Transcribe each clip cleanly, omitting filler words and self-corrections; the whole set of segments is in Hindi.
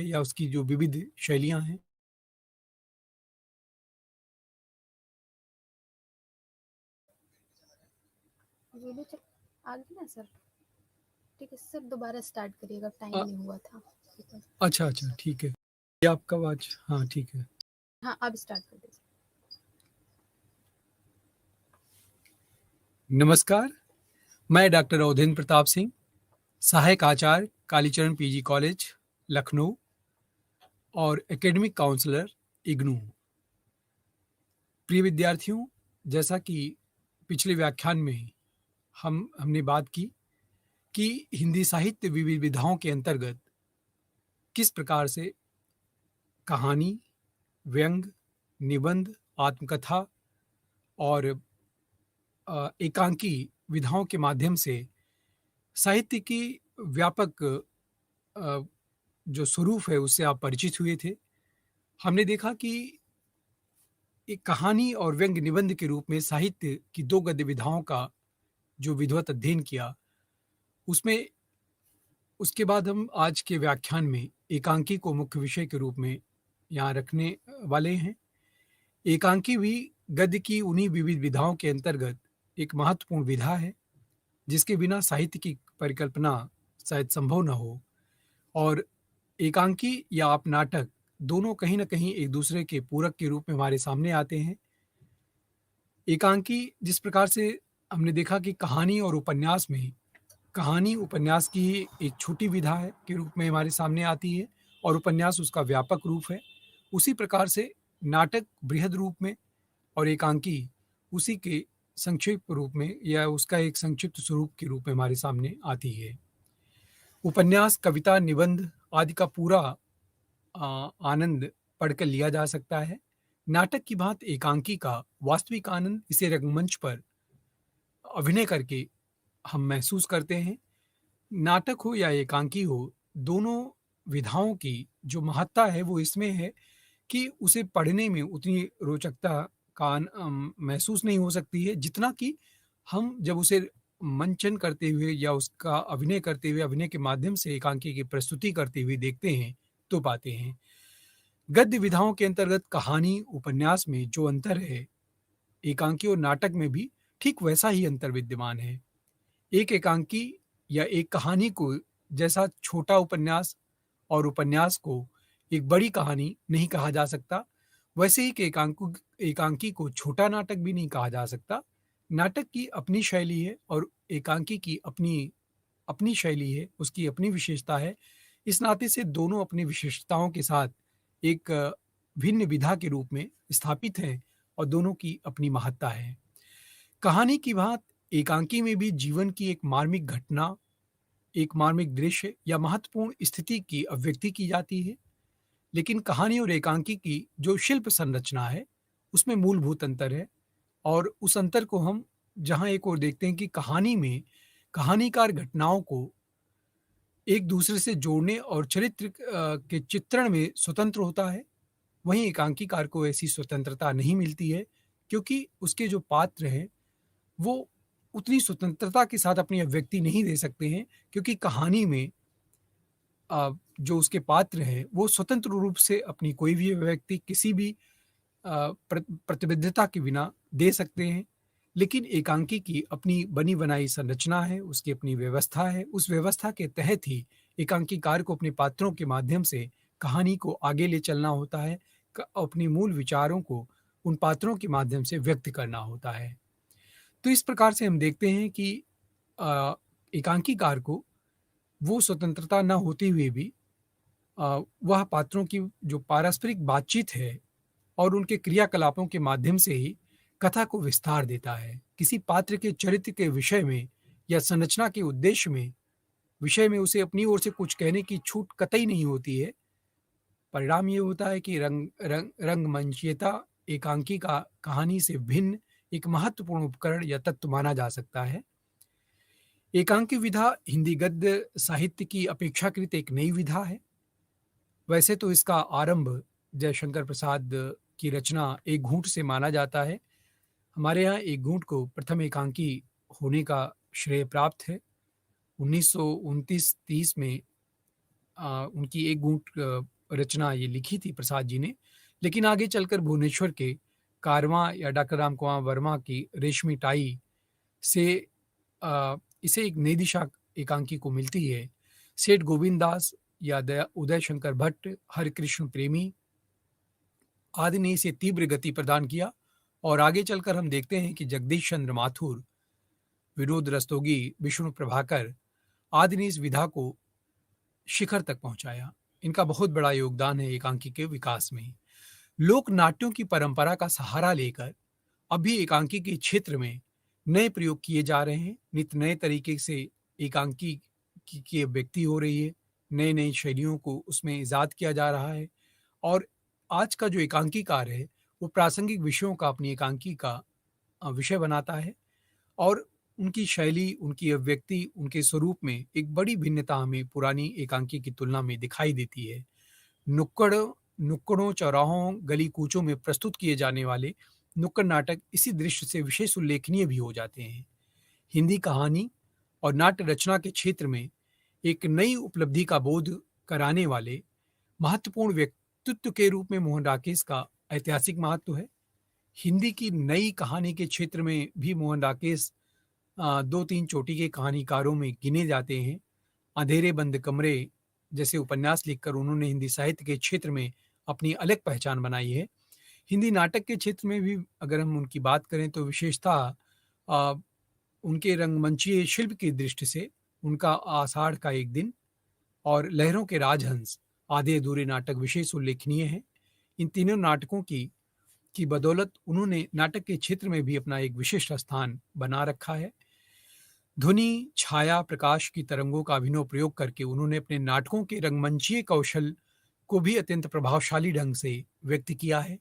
या उसकी जो विविध शैलियाँ हैं? वीडियो चल आ गई ना सर? ठीक है सर, दोबारा स्टार्ट करिएगा, टाइम अ, नहीं हुआ था। ठीक है। अच्छा, अच्छा, ठीक है। ये आपका आवाज़ हाँ, ठीक है। हाँ, अब स्टार्ट कर दीजिए। नमस्कार, मैं डॉक्टर अवधेंद्र प्रताप सिंह, सहायक आचार्य, कालीचरण पीजी कॉलेज, लखनऊ और एकेडमिक काउंसलर, इग्नू। प्रिय विद्यार्थियों, जैसा कि पिछले व्याख्यान में हमने बात की कि हिंदी साहित्य विविधाओं के अंतर्गत किस प्रकार से कहानी, व्यंग, निबंध, आत्मकथा और एकांकी विधाओं के माध्यम से साहित्य की व्यापक अ, जो स्वरूप है उससे आप परिचित हुए थे। हमने देखा कि एक कहानी और व्यंग निबंध के रूप में साहित्य की 2 गद्य विधाओं का जो विधिवत अध्ययन किया, उसमें उसके बाद हम आज के व्याख्यान में एकांकी को मुख्य विषय के रूप में यहाँ रखने वाले हैं। एकांकी भी गद्य की उन्हीं विविध विधाओं के अंतर्गत एक महत्वपूर्ण विधा है, जिसके बिना साहित्य की परिकल्पना शायद संभव न हो और एकांकी या आप नाटक दोनों कहीं न कहीं एक-दूसरे के पूरक के रूप में हमारे सामने आते हैं। एकांकी जिस प्रकार से हमने देखा कि कहानी और उपन्यास में कहानी उपन्यास की एक छोटी विधा है के रूप में हमारे सामने आती है और उपन्यास उसका व्यापक रूप है। उसी प्रकार से नाटक बृहद रूप में और एकांकी उसी के संक्षिप्त रूप में या उसका एक संक्षिप्त स्वरूप के रूप में हमारे सामने आती है। उपन्यास, कविता, निबंध आदि का पूरा आनंद पढ़कर लिया जा सकता है। नाटक की भांति एकांकी का वास्तविक आनंद इसे रंगमंच पर अभिनय करके हम महसूस करते हैं। नाटक हो या एकांकी हो, दोनों विधाओं की जो महत्ता है वो इसमें है कि उसे पढ़ने में उतनी रोचकता का महसूस नहीं हो सकती है जितना कि हम जब उसे मंचन करते हुए या उसका अभिनय करते हुए, अभिनय के माध्यम से एकांकी की प्रस्तुति करते हुए देखते हैं, तो पाते हैं। गद्य विधाओं के अंतर्गत कहानी, उपन्यास में जो अंतर है, एकांकी और नाटक में भी ठीक वैसा ही अंतर विद्यमान है। एक एकांकी या एक कहानी को जैसा छोटा उपन्यास और उपन्यास को एक बड़ी कहानी नहीं कहा जा सकता, वैसे ही एकांकी को छोटा नाटक भी नहीं कहा जा सकता। नाटक की अपनी शैली है और एकांकी की अपनी अपनी शैली है, उसकी अपनी विशेषता है। इस नाते से दोनों अपनी विशेषताओं के साथ एक भिन्न विधा के रूप में स्थापित हैं और दोनों की अपनी महत्ता है। कहानी की भांति एकांकी में भी जीवन की एक मार्मिक घटना, एक मार्मिक दृश्य या महत्वपूर्ण स्थिति की अभिव्यक्ति की जाती है। लेकिन कहानी और एकांकी की जो शिल्प संरचना है, उसमें मूलभूत अंतर है और उस अंतर को हम जहाँ एक ओर देखते हैं कि कहानी में कहानीकार घटनाओं को एक दूसरे से जोड़ने और चरित्र के चित्रण में स्वतंत्र होता है, वहीं एकांकीकार को ऐसी स्वतंत्रता नहीं मिलती है क्योंकि उसके जो पात्र हैं, वो उतनी स्वतंत्रता के साथ अपनी अभिव्यक्ति नहीं दे सकते हैं क्योंकि कहानी में जो उसके पात्र हैं, वो स्वतंत्र रूप से अपनी कोई भी अभिव्यक्ति किसी भी प्रतिबद्धता के बिना दे सकते हैं। लेकिन एकांकी की अपनी बनी-बनाई संरचना है, उसकी अपनी व्यवस्था है, उस व्यवस्था के तहत ही एकांकीकार को अपने पात्रों के माध्यम से कहानी को आगे ले चलना होता है, अपनी मूल विचारों को उन पात्रों के माध्यम से व्यक्त करना होता है। तो इस प्रकार से हम देखते हैं कि अ, एकांकीकार को वो स्वतंत्रता न होते हुए भी वह पात्रों की जो पारस्परिक बातचीत है और उनके क्रियाकलापों के माध्यम से ही कथा को विस्तार देता है। किसी पात्र के चरित्र के विषय में या संरचना के उद्देश्य में विषय में उसे अपनी ओर से कुछ कहने की छूट कतई नहीं होती है। परिणाम ये होता है कि रंगमंचीयता एकांकी का कहानी से भिन्न एक महत्वपूर्ण उपकरण या तत्व माना जा सकता है। एकांकी विधा हिंदी गद्य साहित्य की अपेक्षाकृत एक नई विधा है। वैसे तो इसका आरंभ जयशंकर प्रसाद की रचना एक घूँट से माना जाता है। हमारे यहाँ एक घूँट को प्रथम एकांकी होने का श्रेय प्राप्त है। 1929-30 में उनकी एक घूँट रचना ये लिखी थी प्रसाद जी ने, लेकिन आगे चलकर भुवनेश्वर के कारवां या डॉक्टर रामकुमार वर्मा की रेशमी टाई से इसे एक नई दिशा एकांकी को मिलती है। सेठ गोविंद दास या दया उदय शंकर भट्ट, हरिकृष्ण प्रेमी आदि ने इसे तीव्र गति प्रदान किया और आगे चलकर हम देखते हैं कि जगदीश चंद्र माथुर, विनोद रस्तोगी, विष्णु प्रभाकर आदि ने इस विधा को शिखर तक पहुंचाया। इनका बहुत बड़ा योगदान है एकांकी के विकास में। लोक नाट्यों की परंपरा का सहारा लेकर अभी एकांकी के क्षेत्र में नए प्रयोग किए जा रहे हैं। नित नए तरीके से एकांकी की व्यक्ति हो रही है, नई नई शैलियों को उसमें इजाद किया जा रहा है और आज का जो एकांकीकार है वो प्रासंगिक विषयों का अपनी एकांकी का विषय बनाता है और उनकी शैली, उनकी अभिव्यक्ति, उनके स्वरूप में एक बड़ी भिन्नता हमें पुरानी एकांकी की तुलना में दिखाई देती है। नुक्कड़ों, चौराहों, गली कूचों में प्रस्तुत किए जाने वाले नुक्कड़ नाटक इसी दृश्य से विशेष उल्लेखनीय भी हो जाते हैं। हिंदी कहानी और नाट्य रचना के क्षेत्र में एक नई उपलब्धि का बोध कराने वाले महत्वपूर्ण व्यक्तित्व के रूप में मोहन राकेश का ऐतिहासिक महत्व है। हिंदी की नई कहानी के क्षेत्र में भी मोहन राकेश 2-3 चोटी के कहानीकारों में गिने जाते हैं। अंधेरे बंद कमरे जैसे उपन्यास लिखकर उन्होंने हिंदी साहित्य के क्षेत्र में अपनी अलग पहचान बनाई है। हिंदी नाटक के क्षेत्र में भी अगर हम उनकी बात करें तो विशेषतः अ, उनके रंगमंचीय शिल्प की दृष्टि से उनका आषाढ़ का एक दिन और लहरों के राजहंस आधे अधूरे नाटक विशेष उल्लेखनीय हैं। इन तीनों नाटकों की बदौलत उन्होंने नाटक के क्षेत्र में भी अपना एक विशिष्ट स्थान बना रखा है। ध्वनि, छाया, प्रकाश की तरंगों का अभिनव प्रयोग करके उन्होंने अपने नाटकों के रंगमंचीय कौशल को भी अत्यंत प्रभावशाली ढंग से व्यक्त किया है।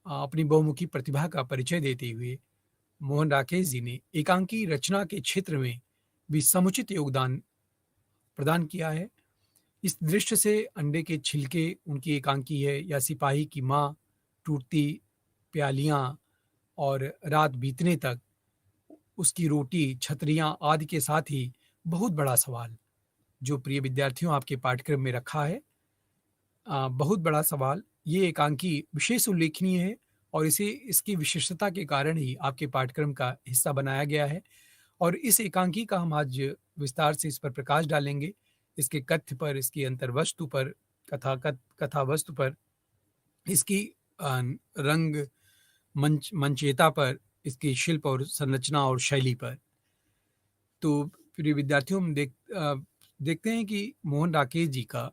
अपनी बहुमुखी प्रतिभा का परिचय देते हुए मोहन राकेश जी ने एकांकी रचना के क्षेत्र में भी समुचित योगदान प्रदान किया है। इस दृश्य से अंडे के छिलके उनकी एकांकी है या सिपाही की माँ, टूटती प्यालियाँ और रात बीतने तक उसकी रोटी, छतरियाँ आदि के साथ ही बहुत बड़ा सवाल जो प्रिय विद्यार्थियों आपके पाठ्यक्रम में रखा है। बहुत बड़ा सवाल ये एकांकी विशेष उल्लेखनीय है और इसे इसकी विशिष्टता के कारण ही आपके पाठ्यक्रम का हिस्सा बनाया गया है और इस एकांकी का हम आज विस्तार से इस पर प्रकाश डालेंगे। इसके कथ्य पर, इसकी अंतर्वस्तु पर, कथा वस्तु पर, इसकी रंग मंचेता पर, इसकी शिल्प और संरचना और शैली पर। तो प्रिय विद्यार्थियों हम देखते हैं कि मोहन राकेश जी का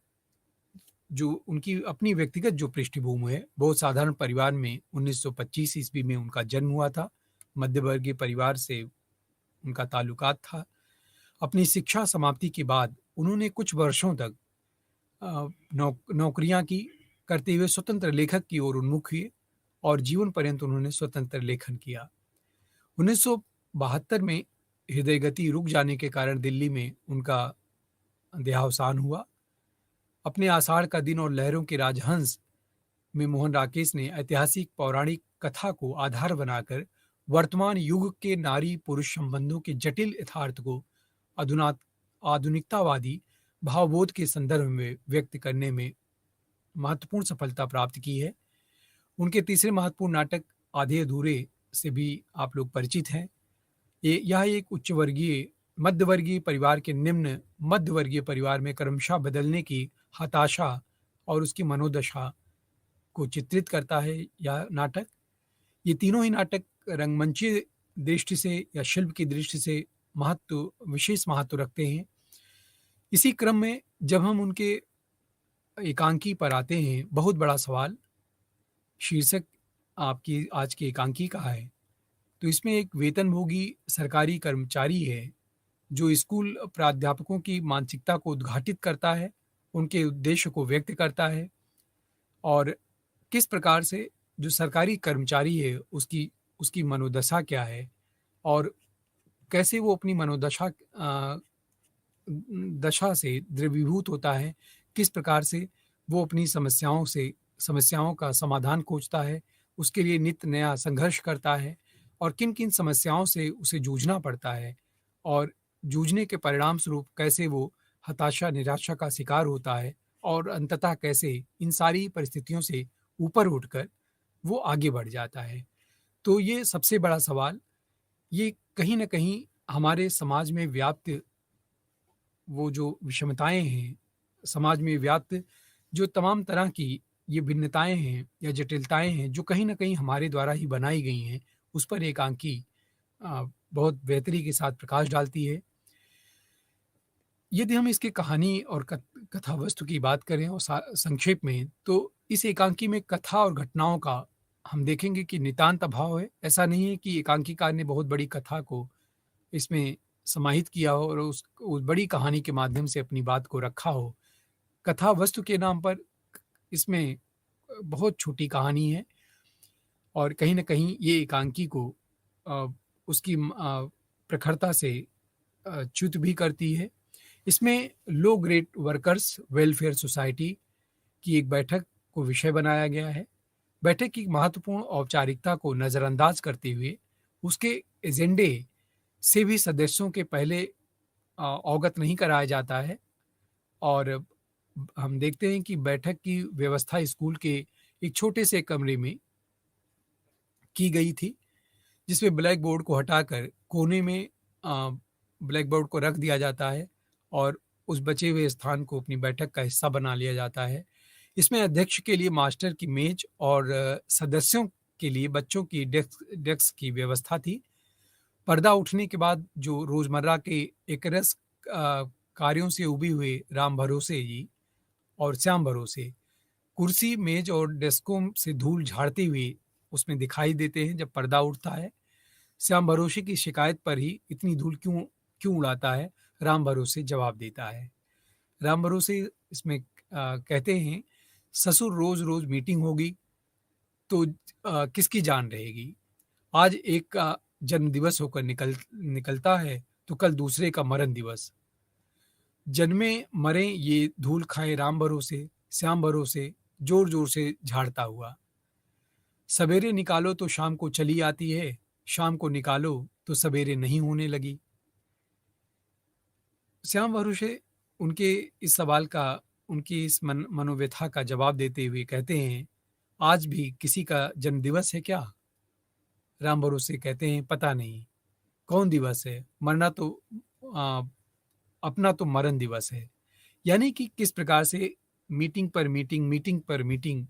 जो उनकी अपनी व्यक्तिगत जो पृष्ठभूमि है, बहुत साधारण परिवार में 1925 ईस्वी में उनका जन्म हुआ था। मध्यवर्गीय परिवार से उनका ताल्लुकात था। अपनी शिक्षा समाप्ति के बाद उन्होंने कुछ वर्षों तक नौकरियां की करते हुए स्वतंत्र लेखक की ओर उन्मुख हुए और जीवन पर्यंत उन्होंने स्वतंत्र लेखन किया। 1972 में हृदय गति रुक जाने के कारण दिल्ली में उनका देहावसान हुआ। अपने आषाढ़ का दिन और लहरों के राजहंस में मोहन राकेश ने ऐतिहासिक पौराणिक कथा को आधार बनाकर वर्तमान युग के नारी पुरुष संबंधों के जटिल यथार्थ को आधुनिकतावादी भावबोध के संदर्भ में व्यक्त करने में महत्वपूर्ण सफलता प्राप्त की है। उनके तीसरे महत्वपूर्ण नाटक आधे अधूरे से भी आप लोग परिचित हैं। यह एक उच्च वर्गीय मध्यवर्गीय परिवार के निम्न मध्यवर्गीय परिवार में क्रमशः बदलने की हताशा और उसकी मनोदशा को चित्रित करता है। यह नाटक, ये तीनों ही नाटक रंगमंचीय दृष्टि से या शिल्प की दृष्टि से विशेष महत्व रखते हैं। इसी क्रम में जब हम उनके एकांकी पर आते हैं, बहुत बड़ा सवाल शीर्षक आपकी आज की एकांकी का है, तो इसमें एक वेतनभोगी सरकारी कर्मचारी है जो स्कूल प्राध्यापकों की मानसिकता को उद्घाटित करता है, उनके उद्देश्य को व्यक्त करता है और किस प्रकार से जो सरकारी कर्मचारी है उसकी मनोदशा क्या है और कैसे वो अपनी मनोदशा दशा से द्रवीभूत होता है, किस प्रकार से वो अपनी समस्याओं का समाधान खोजता है, उसके लिए नित्य नया संघर्ष करता है और किन किन समस्याओं से उसे जूझना पड़ता है और जूझने के परिणाम स्वरूप कैसे वो हताशा निराशा का शिकार होता है और अंततः कैसे इन सारी परिस्थितियों से ऊपर उठकर वो आगे बढ़ जाता है। तो ये सबसे बड़ा सवाल, ये कहीं न कहीं हमारे समाज में व्याप्त वो जो विषमताएँ हैं, समाज में व्याप्त जो तमाम तरह की ये भिन्नताएँ हैं या जटिलताएँ हैं, जो कहीं न कहीं हमारे द्वारा ही बनाई गई हैं, उस पर एकांकी बहुत बेहतरी के साथ प्रकाश डालती है। यदि हम इसकी कहानी और कथा वस्तु की बात करें और संक्षेप में, तो इस एकांकी में कथा और घटनाओं का हम देखेंगे कि नितांत अभाव है। ऐसा नहीं है कि एकांकीकार ने बहुत बड़ी कथा को इसमें समाहित किया हो और उस बड़ी कहानी के माध्यम से अपनी बात को रखा हो। कथा वस्तु के नाम पर इसमें बहुत छोटी कहानी है और कहीं न कहीं ये एकांकी को अ, उसकी प्रखरता से च्युत भी करती है। इसमें low grade workers welfare society की एक बैठक को विषय बनाया गया है। बैठक की महत्वपूर्ण औपचारिकता को नज़रअंदाज करते हुए उसके एजेंडे से भी सदस्यों के पहले अवगत नहीं कराया जाता है और हम देखते हैं कि बैठक की व्यवस्था स्कूल के एक छोटे से कमरे में की गई थी, जिसमें ब्लैक बोर्ड को हटाकर कोने में अ, ब्लैक बोर्ड को रख दिया जाता है और उस बचे हुए स्थान को अपनी बैठक का हिस्सा बना लिया जाता है। इसमें अध्यक्ष के लिए मास्टर की मेज और सदस्यों के लिए बच्चों की डेस्क की व्यवस्था थी। पर्दा उठने के बाद जो रोज़मर्रा के एकरस कार्यों से उबी हुए राम भरोसे जी और श्याम भरोसे कुर्सी, मेज और डेस्कों से धूल झाड़ते हुए उसमें दिखाई देते हैं जब पर्दा उठता है। श्याम भरोसे की शिकायत पर ही इतनी धूल क्यों क्यों उड़ाता है? राम भरोसे जवाब देता है। राम भरोसे इसमें कहते हैं, ससुर रोज़-रोज़ मीटिंग होगी तो किसकी जान रहेगी? आज एक का जन्मदिवस होकर निकलता है तो कल दूसरे का मरण दिवस। जन्मे मरें ये धूल खाए राम भरोसे, श्याम भरोसे ज़ोर-ज़ोर से झाड़ता हुआ। सवेरे निकालो तो शाम को चली आती है, शाम को निकालो तो सवेरे नहीं होने लगी। श्याम भरोसे उनके इस सवाल का, उनकी इस मनोव्यथा का जवाब देते हुए कहते हैं, आज भी किसी का जन्मदिवस है क्या? राम भरोसे कहते हैं, पता नहीं। कौन दिवस है? मरना तो अ, अपना तो मरण दिवस है। यानी कि किस प्रकार से मीटिंग पर मीटिंग, मीटिंग पर मीटिंग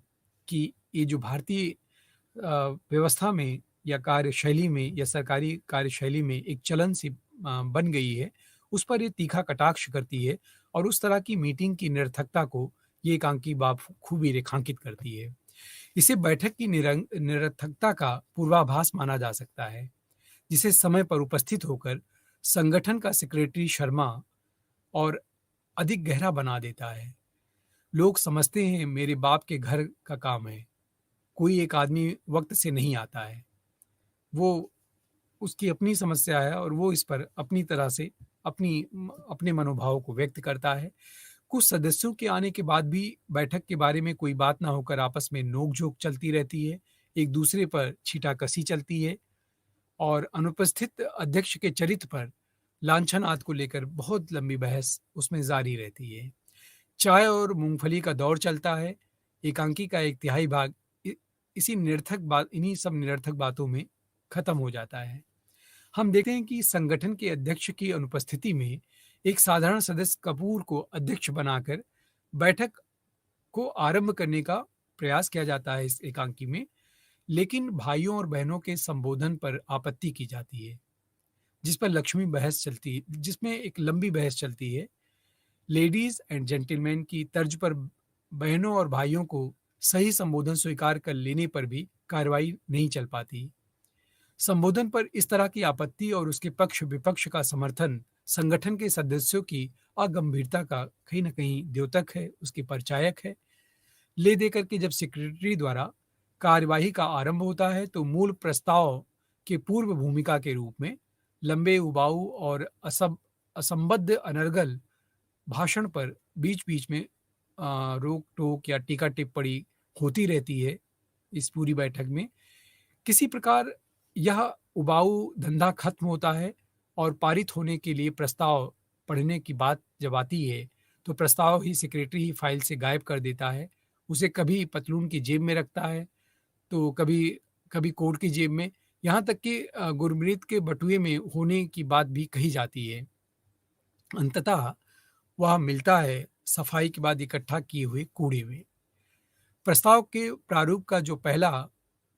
की ये जो भारतीय व्यवस्था में या कार्यशैली में या सरकारी कार्यशैली में एक चलन सी बन गई है, उस पर ये तीखा कटाक्ष करती है और उस तरह की मीटिंग की निरर्थकता को ये एकांकी खूबी रेखांकित करती है। इसे बैठक की निरर्थकता का पूर्वाभास माना जा सकता है, जिसे समय पर उपस्थित होकर संगठन का सेक्रेटरी शर्मा और अधिक गहरा बना देता है। लोग समझते हैं मेरे बाप के घर का काम है, कोई एक आदमी वक्त से नहीं आता है। वो उसकी अपनी समस्या है और वो इस पर अपनी तरह से अपने मनोभाव को व्यक्त करता है। कुछ सदस्यों के आने के बाद भी बैठक के बारे में कोई बात ना होकर आपस में नोक-झोंक चलती रहती है, एक दूसरे पर छींटाकशी चलती है और अनुपस्थित अध्यक्ष के चरित्र पर लांछनाद को लेकर बहुत लंबी बहस उसमें जारी रहती है। चाय और मूँगफली का दौर चलता है। एकांकी का एक तिहाई भाग इन्हीं सब निरर्थक बातों में खत्म हो जाता है। हम देखते हैं कि संगठन के अध्यक्ष की अनुपस्थिति में एक साधारण सदस्य कपूर को अध्यक्ष बनाकर बैठक को आरंभ करने का प्रयास किया जाता है इस एकांकी में, लेकिन भाइयों और बहनों के संबोधन पर आपत्ति की जाती है, जिसमें एक लंबी बहस चलती है। लेडीज एंड जेंटलमैन की तर्ज पर बहनों और भाइयों को सही संबोधन स्वीकार कर लेने पर भी कार्रवाई नहीं चल पाती। संबोधन पर इस तरह की आपत्ति और उसके पक्ष विपक्ष का समर्थन संगठन के सदस्यों की अगंभीरता का कहीं न कहीं द्योतक है, उसकी परिचायक है। ले देकर के जब सेक्रेटरी द्वारा कार्यवाही का आरंभ होता है तो मूल प्रस्ताव के पूर्व भूमिका के रूप में लंबे उबाऊ और असंबद्ध अनर्गल भाषण पर बीच-बीच में रोक-टोक या टीका-टिप्पणी होती रहती है इस पूरी बैठक में। किसी प्रकार यह उबाऊ धंधा खत्म होता है और पारित होने के लिए प्रस्ताव पढ़ने की बात जब आती है, तो प्रस्ताव ही सेक्रेटरी ही फाइल से गायब कर देता है। उसे कभी पतलून की जेब में रखता है, तो कभी कभी कोट की जेब में, यहाँ तक कि गुरमीत के बटुए में होने की बात भी कही जाती है। अंततः वह मिलता है सफाई के बाद इकट्ठा किए हुए कूड़े में। प्रस्ताव के प्रारूप का जो पहला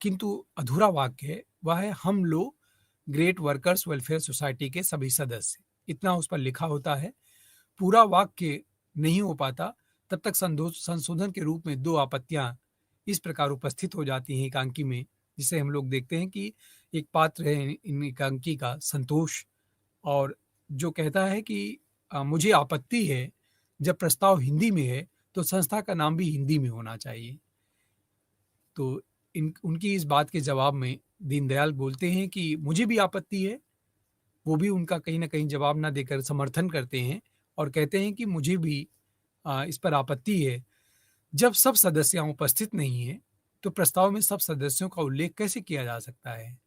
किंतु अधूरा वाक्य है, वह है, हम लोग ग्रेट वर्कर्स वेलफेयर सोसाइटी के सभी सदस्य। इतना उस पर लिखा होता है। पूरा वाक्य नहीं हो पाता, तब तक संशोधन के रूप में दो आपत्तियां इस प्रकार उपस्थित हो जाती हैं एकांकी में, जिसे हम लोग देखते हैं कि एक पात्र है इन एकांकी का संतोष, और जो कहता है कि मुझे आपत्ति है, जब प्रस्ताव हिंदी में है तो संस्था का नाम भी हिंदी में होना चाहिए। तो इन उनकी इस बात के जवाब में दीनदयाल बोलते हैं कि मुझे भी आपत्ति है। वो भी उनका कहीं न कहीं जवाब ना देकर समर्थन करते हैं और कहते हैं कि मुझे भी इस पर आपत्ति है। जब सब सदस्य उपस्थित नहीं हैं, तो प्रस्ताव में सब सदस्यों का उल्लेख कैसे किया जा सकता है?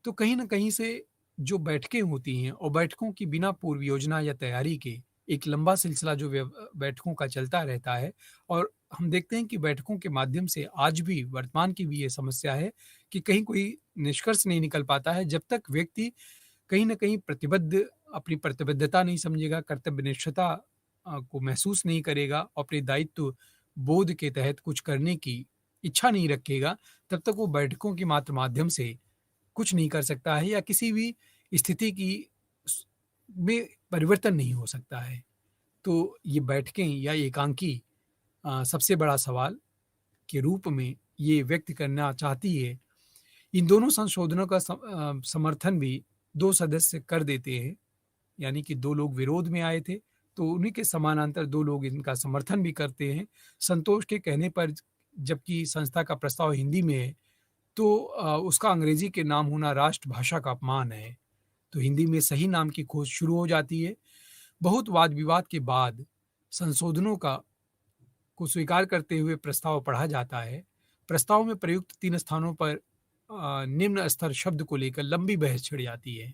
तो कहीं न कहीं से जो बैठकें होती हैं और बैठकों की बिना पूर्व योजना या तैयारी के एक लंबा सिलसिला जो बैठकों का चलता रहता है, और हम देखते हैं कि बैठकों के माध्यम से आज भी वर्तमान की भी ये समस्या है कि कहीं कोई निष्कर्ष नहीं निकल पाता है, जब तक व्यक्ति कहीं न कहीं अपनी प्रतिबद्धता नहीं समझेगा, कर्तव्यनिष्ठता को महसूस नहीं करेगा और अपने दायित्व बोध के तहत कुछ करने की इच्छा नहीं रखेगा, तब तक वो बैठकों के मात्र माध्यम से कुछ नहीं कर सकता है या किसी भी स्थिति की स में परिवर्तन नहीं हो सकता है। तो ये बैठकें या एकांकी सबसे बड़ा सवाल के रूप में ये व्यक्त करना चाहती है। इन दोनों संशोधनों का समर्थन भी 2 सदस्य कर देते हैं, यानी कि 2 लोग विरोध में आए थे, तो उन्हीं के समानांतर 2 लोग इनका समर्थन भी करते हैं। संतोष के कहने पर, जबकि संस्था का प्रस्ताव हिंदी में है, तो उसका अंग्रेजी के नाम होना राष्ट्रभाषा का अपमान है। तो हिंदी में सही नाम की खोज शुरू हो जाती है। बहुत वाद-विवाद के बाद संशोधनों का को स्वीकार करते हुए प्रस्ताव पढ़ा जाता है। प्रस्ताव में प्रयुक्त 3 स्थानों पर निम्न स्तर शब्द को लेकर लंबी बहस छिड़ जाती है।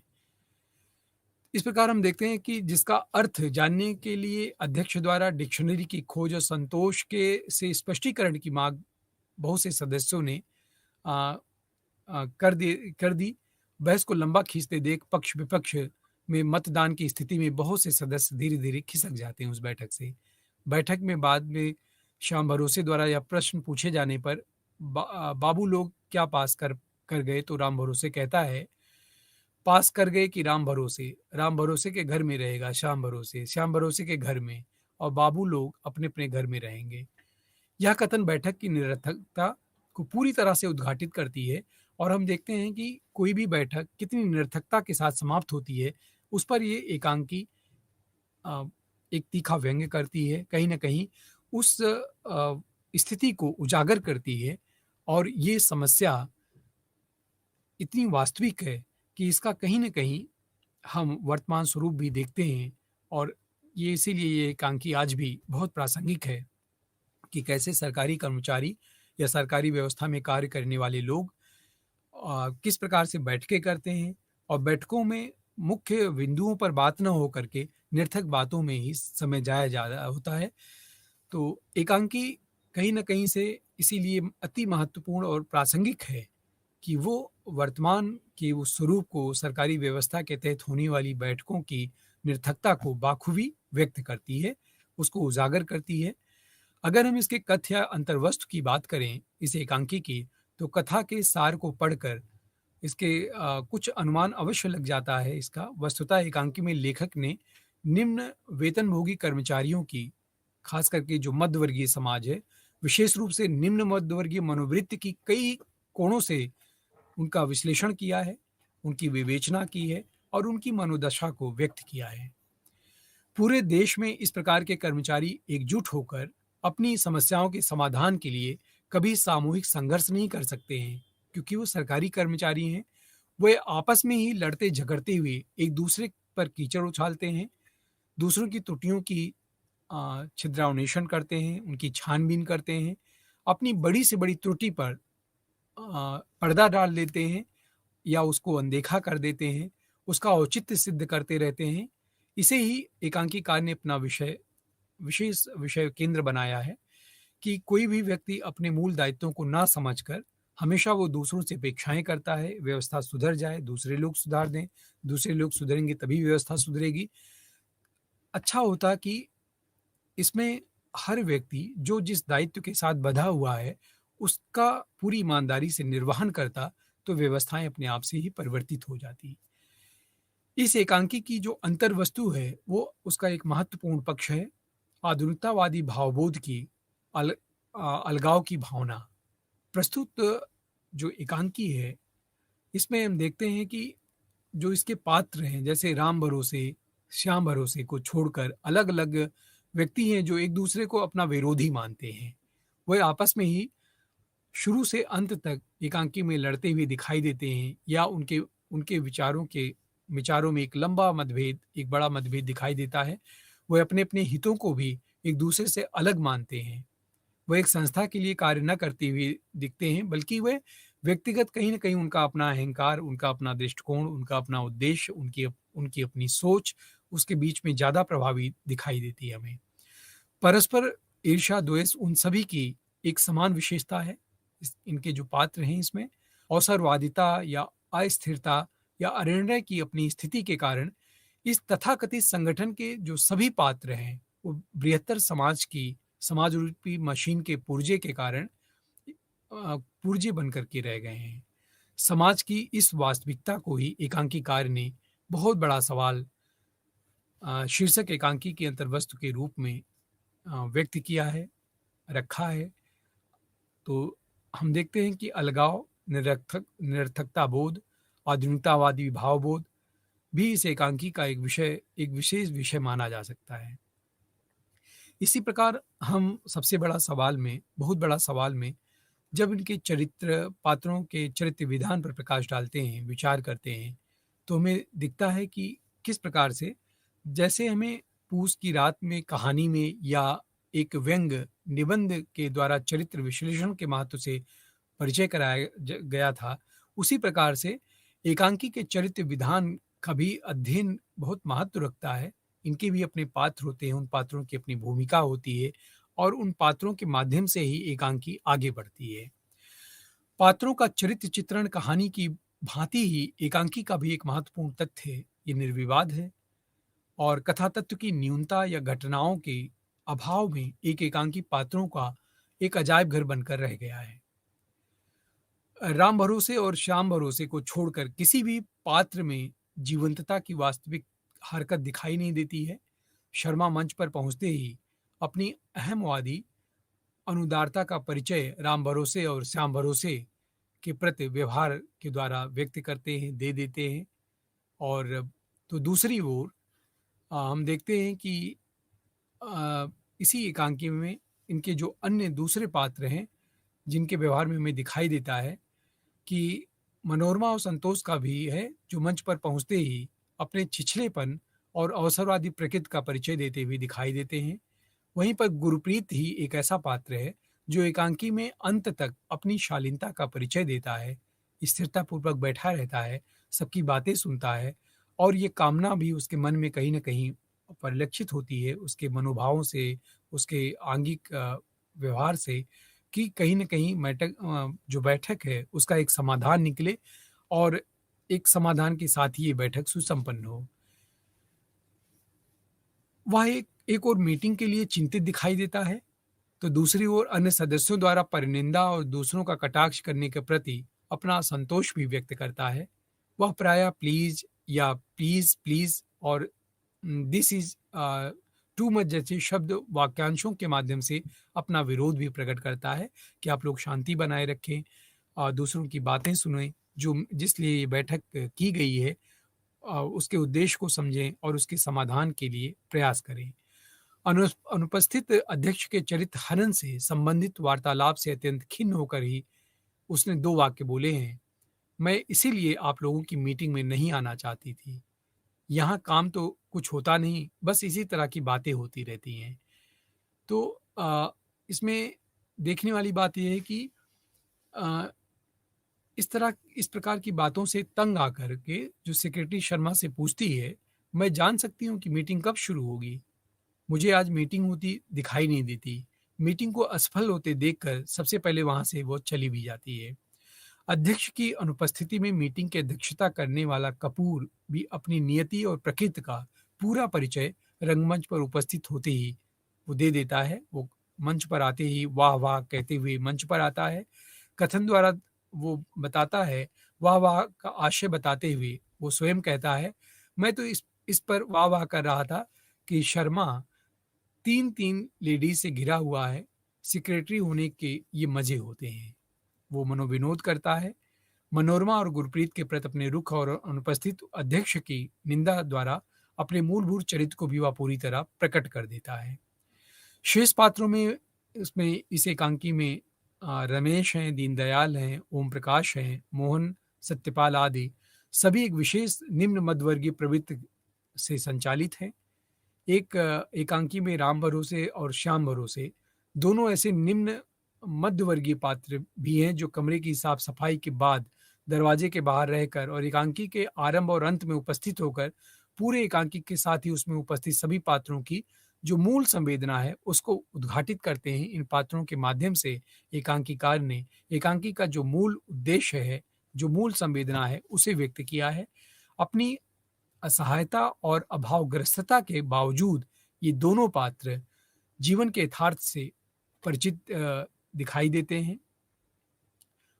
इस प्रकार हम देखते हैं कि जिसका अर्थ जानने के लिए अध्यक्ष द्वारा डिक्शनरी की खोज और संतोष के से स्पष्टीकरण की मांग बहुत से सदस्यों ने अ कर दी। बहस को लंबा खींचते देख पक्ष-विपक्ष में मतदान की स्थिति में बहुत से सदस्य धीरे-धीरे खिसक जाते हैं उस बैठक से। बैठक में बाद में श्याम भरोसे द्वारा यह प्रश्न पूछे जाने पर बाबू लोग क्या पास कर कर गए? तो राम भरोसे कहता है, पास कर गए कि राम भरोसे के घर में रहेगा श्याम भरोसे के घर में, और बाबू लोग अपने-अपने घर में रहेंगे। यह कथन बैठक की निरर्थकता को पूरी तरह से उद्घाटित करती है, और हम देखते हैं कि कोई भी बैठक कितनी निरर्थकता के साथ समाप्त होती है, उस पर ये एकांकी अ, एक तीखा व्यंग्य करती है, कहीं न कहीं उस स्थिति को उजागर करती है, और ये समस्या इतनी वास्तविक है कि इसका कहीं न कहीं हम वर्तमान स्वरूप भी देखते हैं, और ये इसीलिए ये एकांकी आज भी बहुत प्रासंगिक है कि कैसे सरकारी कर्मचारी या सरकारी व्यवस्था में कार्य करने वाले लोग किस प्रकार से बैठकें करते हैं, और बैठकों में मुख्य बिंदुओं पर बात न हो करके निरर्थक बातों में ही समय जाया जा रहा होता है। तो एकांकी कहीं न कहीं से इसीलिए अति महत्वपूर्ण और प्रासंगिक है कि वो वर्तमान के उस स्वरूप को, सरकारी व्यवस्था के तहत होने वाली बैठकों की निरर्थकता को बाखूबी व्यक्त करती है, उसको उजागर करती है। अगर हम इसके कथ्य या अंतर्वस्तु की बात करें इस एकांकी की, तो कथा के सार को पढ़कर इसके कुछ अनुमान अवश्य लग जाता है इसका। वस्तुतः एकांकी में लेखक ने निम्न वेतनभोगी कर्मचारियों की, खास करके जो मध्यवर्गीय समाज है, विशेष रूप से निम्न मध्यवर्गीय मनोवृत्ति की कई कोणों से उनका विश्लेषण किया है, उनकी विवेचना की है और उनकी मनोदशा को व्यक्त किया है। पूरे देश में इस प्रकार के कर्मचारी एकजुट होकर अपनी समस्याओं के समाधान के लिए कभी सामूहिक संघर्ष नहीं कर सकते हैं, क्योंकि वो सरकारी कर्मचारी हैं। वे आपस में ही लड़ते झगड़ते हुए एक दूसरे पर कीचड़ उछालते हैं, दूसरों की त्रुटियों की छिद्रान्वेषण करते हैं, उनकी छानबीन करते हैं, अपनी बड़ी से बड़ी त्रुटि पर पर्दा डाल देते हैं या उसको अनदेखा कर देते हैं, उसका औचित्य सिद्ध करते रहते हैं। इसे ही एकांकीकार ने अपना विषय विशेष विषय केंद्र बनाया है कि कोई भी व्यक्ति अपने मूल दायित्वों को ना समझकर हमेशा वो दूसरों से अपेक्षाएँ करता है, व्यवस्था सुधर जाए, दूसरे लोग सुधार दें, दूसरे लोग सुधरेंगे तभी व्यवस्था सुधरेगी। अच्छा होता कि इसमें हर व्यक्ति जो जिस दायित्व के साथ बँधा हुआ है, उसका पूरी ईमानदारी से निर्वहन करता, तो व्यवस्थाएँ अपने आप से ही परिवर्तित हो जाती। इस एकांकी की जो अंतर्वस्तु है, वो उसका एक महत्वपूर्ण पक्ष है, आधुनिकतावादी भावबोध की अलगाव की भावना। प्रस्तुत जो एकांकी है, इसमें हम देखते हैं कि जो इसके पात्र हैं, जैसे राम भरोसे, श्याम भरोसे को छोड़कर अलग-अलग व्यक्ति हैं जो एक-दूसरे को अपना विरोधी मानते हैं। वह आपस में ही शुरू से अंत तक एकांकी में लड़ते हुए दिखाई देते हैं या उनके उनके विचारों में एक लंबा मतभेद, एक बड़ा मतभेद दिखाई देता है। वह अपने-अपने हितों को भी एक-दूसरे से अलग मानते हैं। वह एक संस्था के लिए कार्य न करते हुए दिखते हैं, बल्कि वे व्यक्तिगत कहीं न कहीं उनका अपना अहंकार, उनका अपना दृष्टिकोण, उनका अपना उद्देश्य, उनकी अपनी सोच, उसके बीच में ज़्यादा प्रभावी दिखाई देती है हमें। परस्पर ईर्ष्या, द्वेष उन सभी की एक समान विशेषता है। इनके जो पात्र हैं इसमें अवसरवादिता या अस्थिरता या अनिर्णय की अपनी स्थिति के कारण इस तथाकथित संगठन के जो सभी पात्र हैं, वो बृहत्तर समाज रूपी मशीन के पुर्जे के कारण पुर्जे बन कर के रह गए हैं। समाज की इस वास्तविकता को ही एकांकीकार ने बहुत बड़ा सवाल शीर्षक एकांकी की अंतर्वस्तु के रूप में व्यक्त किया है, रखा है। तो हम देखते हैं कि अलगाव, निरर्थकता बोध, आधुनिकतावादी भावबोध भी इस एकांकी का एक विशेष विषय माना जा सकता है। इसी प्रकार हम बहुत बड़ा सवाल में जब इनके पात्रों के चरित्र विधान पर प्रकाश डालते हैं, विचार करते हैं, तो हमें दिखता है कि किस प्रकार से जैसे हमें पूस की रात में कहानी में या एक व्यंग निबंध के द्वारा चरित्र विश्लेषण के महत्व से परिचय कराया गया था, उसी प्रकार से एकांकी के चरित्र विधान का भी अध्ययन बहुत महत्व रखता है। इनके भी अपने पात्र होते हैं, उन पात्रों की अपनी भूमिका होती है और उन पात्रों के माध्यम से ही एकांकी आगे बढ़ती है। पात्रों का चरित्र चित्रण कहानी की भांति ही एकांकी का भी एक महत्वपूर्ण तथ्य है, ये निर्विवाद है और कथा तत्व की न्यूनता या घटनाओं के अभाव में एक एकांकी पात्रों का एक अजायब घर बनकर रह गया है। राम भरोसे और श्याम भरोसे को छोड़कर किसी भी पात्र में जीवंतता की वास्तविक हरकत दिखाई नहीं देती है। शर्मा मंच पर पहुंचते ही अपनी अहमवादी अनुदारता का परिचय राम भरोसे और श्याम भरोसे के प्रति व्यवहार के द्वारा व्यक्त करते हैं, दे देते हैं। और तो दूसरी ओर हम देखते हैं कि इसी एकांकी में इनके जो अन्य दूसरे पात्र हैं, जिनके व्यवहार में हमें दिखाई देता है कि मनोरमा और संतोष का भी है, जो मंच पर पहुँचते ही अपने छिछलेपन और अवसरवादी प्रकृति का परिचय देते हुए दिखाई देते हैं। वहीं पर गुरप्रीत ही एक ऐसा पात्र है, जो एकांकी में अंत तक अपनी शालीनता का परिचय देता है, स्थिरतापूर्वक बैठा रहता है, सबकी बातें सुनता है और ये कामना भी उसके मन में कहीं न कहीं परिलक्षित होती है, उसके मनोभावों से, उसके आंगिक व्यवहार से कि कहीं न कहीं जो बैठक है, उसका एक समाधान निकले और एक समाधान के साथ ही ये बैठक सुसंपन्न हो। वह एक ओर मीटिंग के लिए चिंतित दिखाई देता है, तो दूसरी ओर अन्य सदस्यों द्वारा परिनिंदा और दूसरों का कटाक्ष करने के प्रति अपना संतोष भी व्यक्त करता है। वह प्रायः प्लीज़ या प्लीज़, प्लीज़ और दिस इज़ टू मच जैसे शब्द वाक्यांशों के माध्यम से अपना विरोध भी प्रकट करता है कि आप लोग शांति बनाए रखें, दूसरों की बातें सुनें, जिस लिए ये बैठक की गई है उसके उद्देश्य को समझें और उसके समाधान के लिए प्रयास करें। अनुपस्थित अध्यक्ष के चरित्र हनन से संबंधित वार्तालाप से अत्यंत खिन्न होकर ही उसने 2 वाक्य बोले हैं। मैं इसीलिए आप लोगों की मीटिंग में नहीं आना चाहती थी। यहाँ काम तो कुछ होता नहीं, बस इसी तरह की बातें होती रहती हैं। तो इसमें देखने वाली बात ये है कि अ, इस प्रकार की बातों से तंग आकर के जो सेक्रेटरी शर्मा से पूछती है, मैं जान सकती हूँ कि मीटिंग कब शुरू होगी? मुझे आज मीटिंग होती दिखाई नहीं देती। मीटिंग को असफल होते देखकर सबसे पहले वहाँ से वो चली भी जाती है। अध्यक्ष की अनुपस्थिति में मीटिंग की अध्यक्षता करने वाला कपूर भी अपनी नियति और प्रकृति का पूरा परिचय रंगमंच पर उपस्थित होते ही वो दे देता है। वो मंच पर आते ही वाह वाह कहते हुए मंच पर आता है। कथन द्वारा वो बताता है, वाह वाह का आशय बताते हुए वो स्वयं कहता है, मैं तो इस पर वाह वाह कर रहा था कि शर्मा 3-3 लेडीज से घिरा हुआ है, सेक्रेटरी होने के ये मजे होते हैं। वो मनोविनोद करता है। मनोरमा और गुरप्रीत के प्रति अपने रुख और अनुपस्थित अध्यक्ष की निंदा द्वारा अपने मूलभूत चरित्र को भी वह पूरी तरह प्रकट कर देता है। शेष पात्रों में इसमें इस एकांकी में रमेश हैं, दीनदयाल हैं, ओम प्रकाश हैं, मोहन, सत्यपाल आदि सभी एक विशेष निम्न मध्यवर्गीय प्रवृत्ति से संचालित हैं। एक एकांकी में राम भरोसे और श्याम भरोसे दोनों ऐसे निम्न मध्यवर्गीय पात्र भी हैं जो कमरे की साफ सफाई के बाद दरवाजे के बाहर रहकर और एकांकी के आरंभ और अंत में उपस्थित होकर पूरे एकांकी के साथ ही उसमें उपस्थित सभी पात्रों की जो मूल संवेदना है उसको उद्घाटित करते हैं। इन पात्रों के माध्यम से एकांकीकार ने एकांकी का जो मूल उद्देश्य है, जो मूल संवेदना है, उसे व्यक्त किया है। अपनी असहायता और अभावग्रस्तता के बावजूद ये दोनों पात्र जीवन के यथार्थ से परिचित दिखाई देते हैं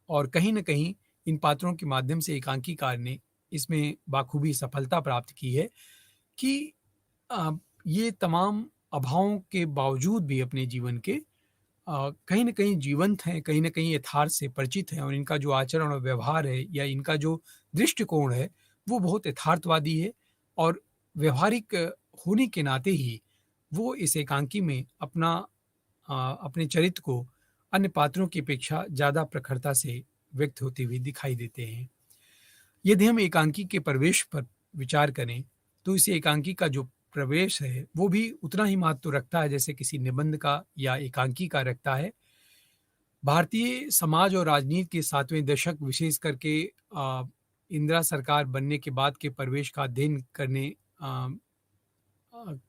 और कहीं न कहीं इन पात्रों के माध्यम से एकांकीकार ने इसमें बाखूबी सफलता प्राप्त की है कि ये तमाम अभावों के बावजूद भी अपने जीवन के कहीं न कहीं जीवंत हैं, कहीं न कहीं यथार्थ से परिचित हैं और इनका जो आचरण और व्यवहार है या इनका जो दृष्टिकोण है, वो बहुत यथार्थवादी है और व्यावहारिक होने के नाते ही वो इस एकांकी में अपने चरित्र को अन्य पात्रों की अपेक्षा ज़्यादा प्रखरता से व्यक्त होते हुए दिखाई देते हैं। यदि हम एकांकी के प्रवेश पर विचार करें, तो इस एकांकी का जो प्रवेश है, वो भी उतना ही महत्व रखता है जैसे किसी निबंध का या एकांकी का रखता है। भारतीय समाज और राजनीति के 7वें दशक विशेष करके इंदिरा सरकार बनने के बाद के प्रवेश का अध्ययन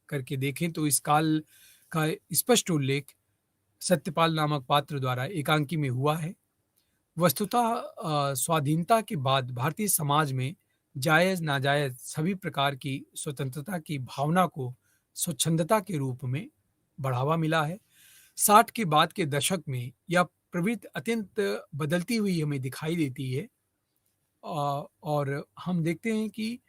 करके देखें तो इस काल का स्पष्ट उल्लेख सत्यपाल नामक पात्र द्वारा एकांकी में हुआ है। वस्तुतः स्वाधीनता के बाद भारतीय समाज में जायज़ नाजायज़ सभी प्रकार की स्वतंत्रता की भावना को स्वच्छंदता के रूप में बढ़ावा मिला है। 60 के बाद के दशक में यह प्रवृत्ति अत्यंत बदलती हुई हमें दिखाई देती है और हम देखते हैं कि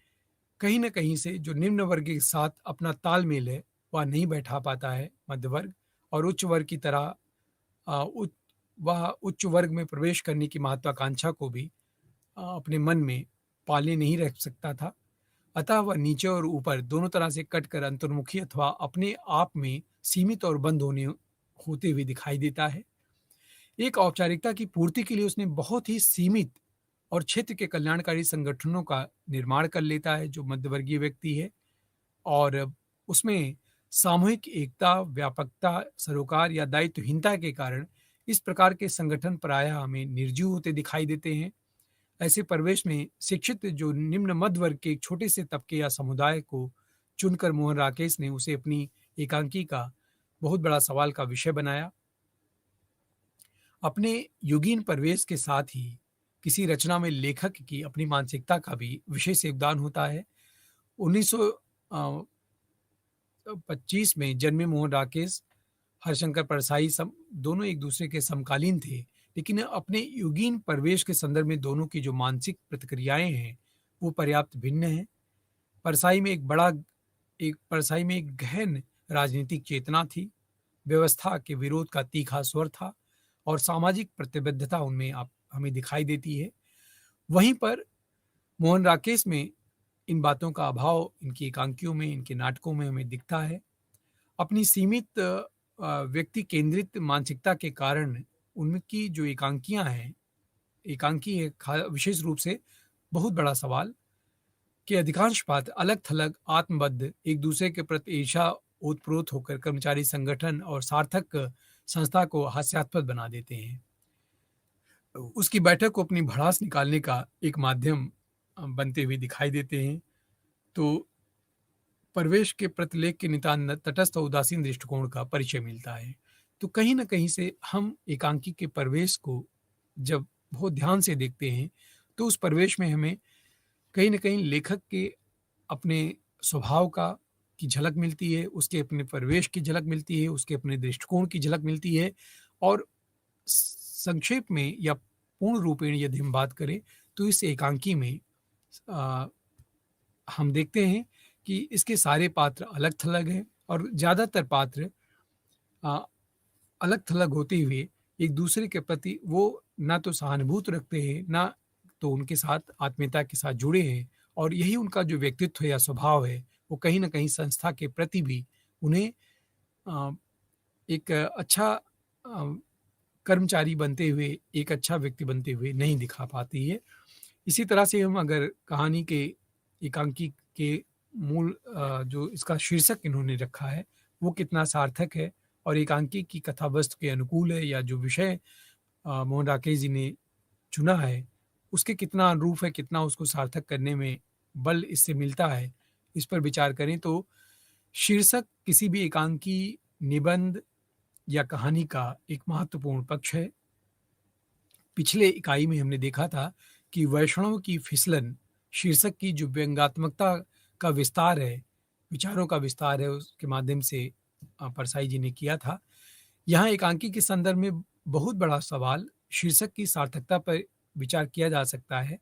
कहीं न कहीं से जो निम्न वर्ग के साथ अपना तालमेल है, वह नहीं बैठा पाता है मध्य वर्ग और उच्च वर्ग की तरह अ, उच वह उच्च वर्ग में प्रवेश करने की महत्वाकांक्षा को भी अपने मन में पाले नहीं रख सकता था। अतः वह नीचे और ऊपर दोनों तरह से कटकर अंतर्मुखी अथवा अपने आप में सीमित और बंद होते हुए दिखाई देता है। एक औपचारिकता की पूर्ति के लिए उसने बहुत ही सीमित और क्षेत्र के कल्याणकारी संगठनों का निर्माण कर लेता है जो मध्यवर्गीय व्यक्ति है और उसमें सामूहिक एकता, व्यापकता, सरोकार या दायित्वहीनता के कारण इस प्रकार के संगठन प्रायः हमें निर्जीव होते दिखाई देते हैं। ऐसे परिवेश में शिक्षित जो निम्न मध्य वर्ग के एक छोटे से तबके या समुदाय को चुनकर मोहन राकेश ने उसे अपनी एकांकी का बहुत बड़ा सवाल का विषय बनाया। अपने युगीन परिवेश के साथ ही किसी रचना में लेखक की अपनी मानसिकता का भी विशेष योगदान होता है। 1925 में जन्मे मोहन राकेश, हरिशंकर परसाई दोनों एक दूसरे के समकालीन थे, लेकिन अपने युगीन परिवेश के संदर्भ में दोनों की जो मानसिक प्रतिक्रियाएं हैं, वो पर्याप्त भिन्न हैं। परसाई में एक गहन राजनीतिक चेतना थी, व्यवस्था के विरोध का तीखा स्वर था और सामाजिक प्रतिबद्धता उनमें आप हमें दिखाई देती है। वहीं पर मोहन राकेश में इन बातों का अभाव इनकी एकांकियों में, इनके नाटकों में हमें दिखता है। अपनी सीमित व्यक्ति केंद्रित मानसिकता के कारण उनकी जो एकांकियां हैं, एकांकी है विशेष रूप से बहुत बड़ा सवाल कि अधिकांश पात्र अलग-थलग, आत्मबद्ध, एक दूसरे के प्रति ईर्षा ओतप्रोत होकर कर्मचारी संगठन और सार्थक संस्था को हास्यास्पद बना देते हैं। उसकी बैठक को अपनी भड़ास निकालने का एक माध्यम बनते हुए दिखाई देते हैं। तो परिवेश के प्रतिलेख के नितांत तटस्थ और उदासीन दृष्टिकोण का परिचय मिलता है। तो कहीं न कहीं से हम एकांकी के परिवेश को जब बहुत ध्यान से देखते हैं, तो उस परिवेश में हमें कहीं न कहीं लेखक के अपने स्वभाव का की झलक मिलती है, उसके अपने परिवेश की झलक मिलती है, उसके अपने दृष्टिकोण की झलक मिलती है और संक्षेप में या पूर्ण रूपेण यदि हम बात करें, तो इस एकांकी में अ, हम देखते हैं कि इसके सारे पात्र अलग-थलग हैं और ज़्यादातर पात्र अ, अलग-थलग होते हुए एक-दूसरे के प्रति वो ना तो सहानुभूति रखते हैं, ना तो उनके साथ आत्मीयता के साथ जुड़े हैं और यही उनका जो व्यक्तित्व या स्वभाव है, वो कहीं न कहीं संस्था के प्रति भी उन्हें अ, एक अच्छा कर्मचारी बनते हुए, एक अच्छा व्यक्ति बनते हुए नहीं दिखा पाती है। इसी तरह से हम अगर कहानी के एकांकी के मूल जो इसका शीर्षक इन्होंने रखा है, वो कितना सार्थक है और एकांकी की कथा वस्तु के अनुकूल है या जो विषय मोहन राकेश जी ने चुना है, उसके कितना अनुरूप है, कितना उसको सार्थक करने में बल इससे मिलता है, इस पर विचार करें तो शीर्षक किसी भी एकांकी, निबंध या कहानी का एक महत्वपूर्ण पक्ष है। पिछले इकाई में हमने देखा था कि वैष्णव की फिसलन शीर्षक की जो व्यंग्यात्मकता का विस्तार है, विचारों का विस्तार है, उसके माध्यम से परसाई जी ने किया था। यहाँ एकांकी के संदर्भ में बहुत बड़ा सवाल शीर्षक की सार्थकता पर विचार किया जा सकता है।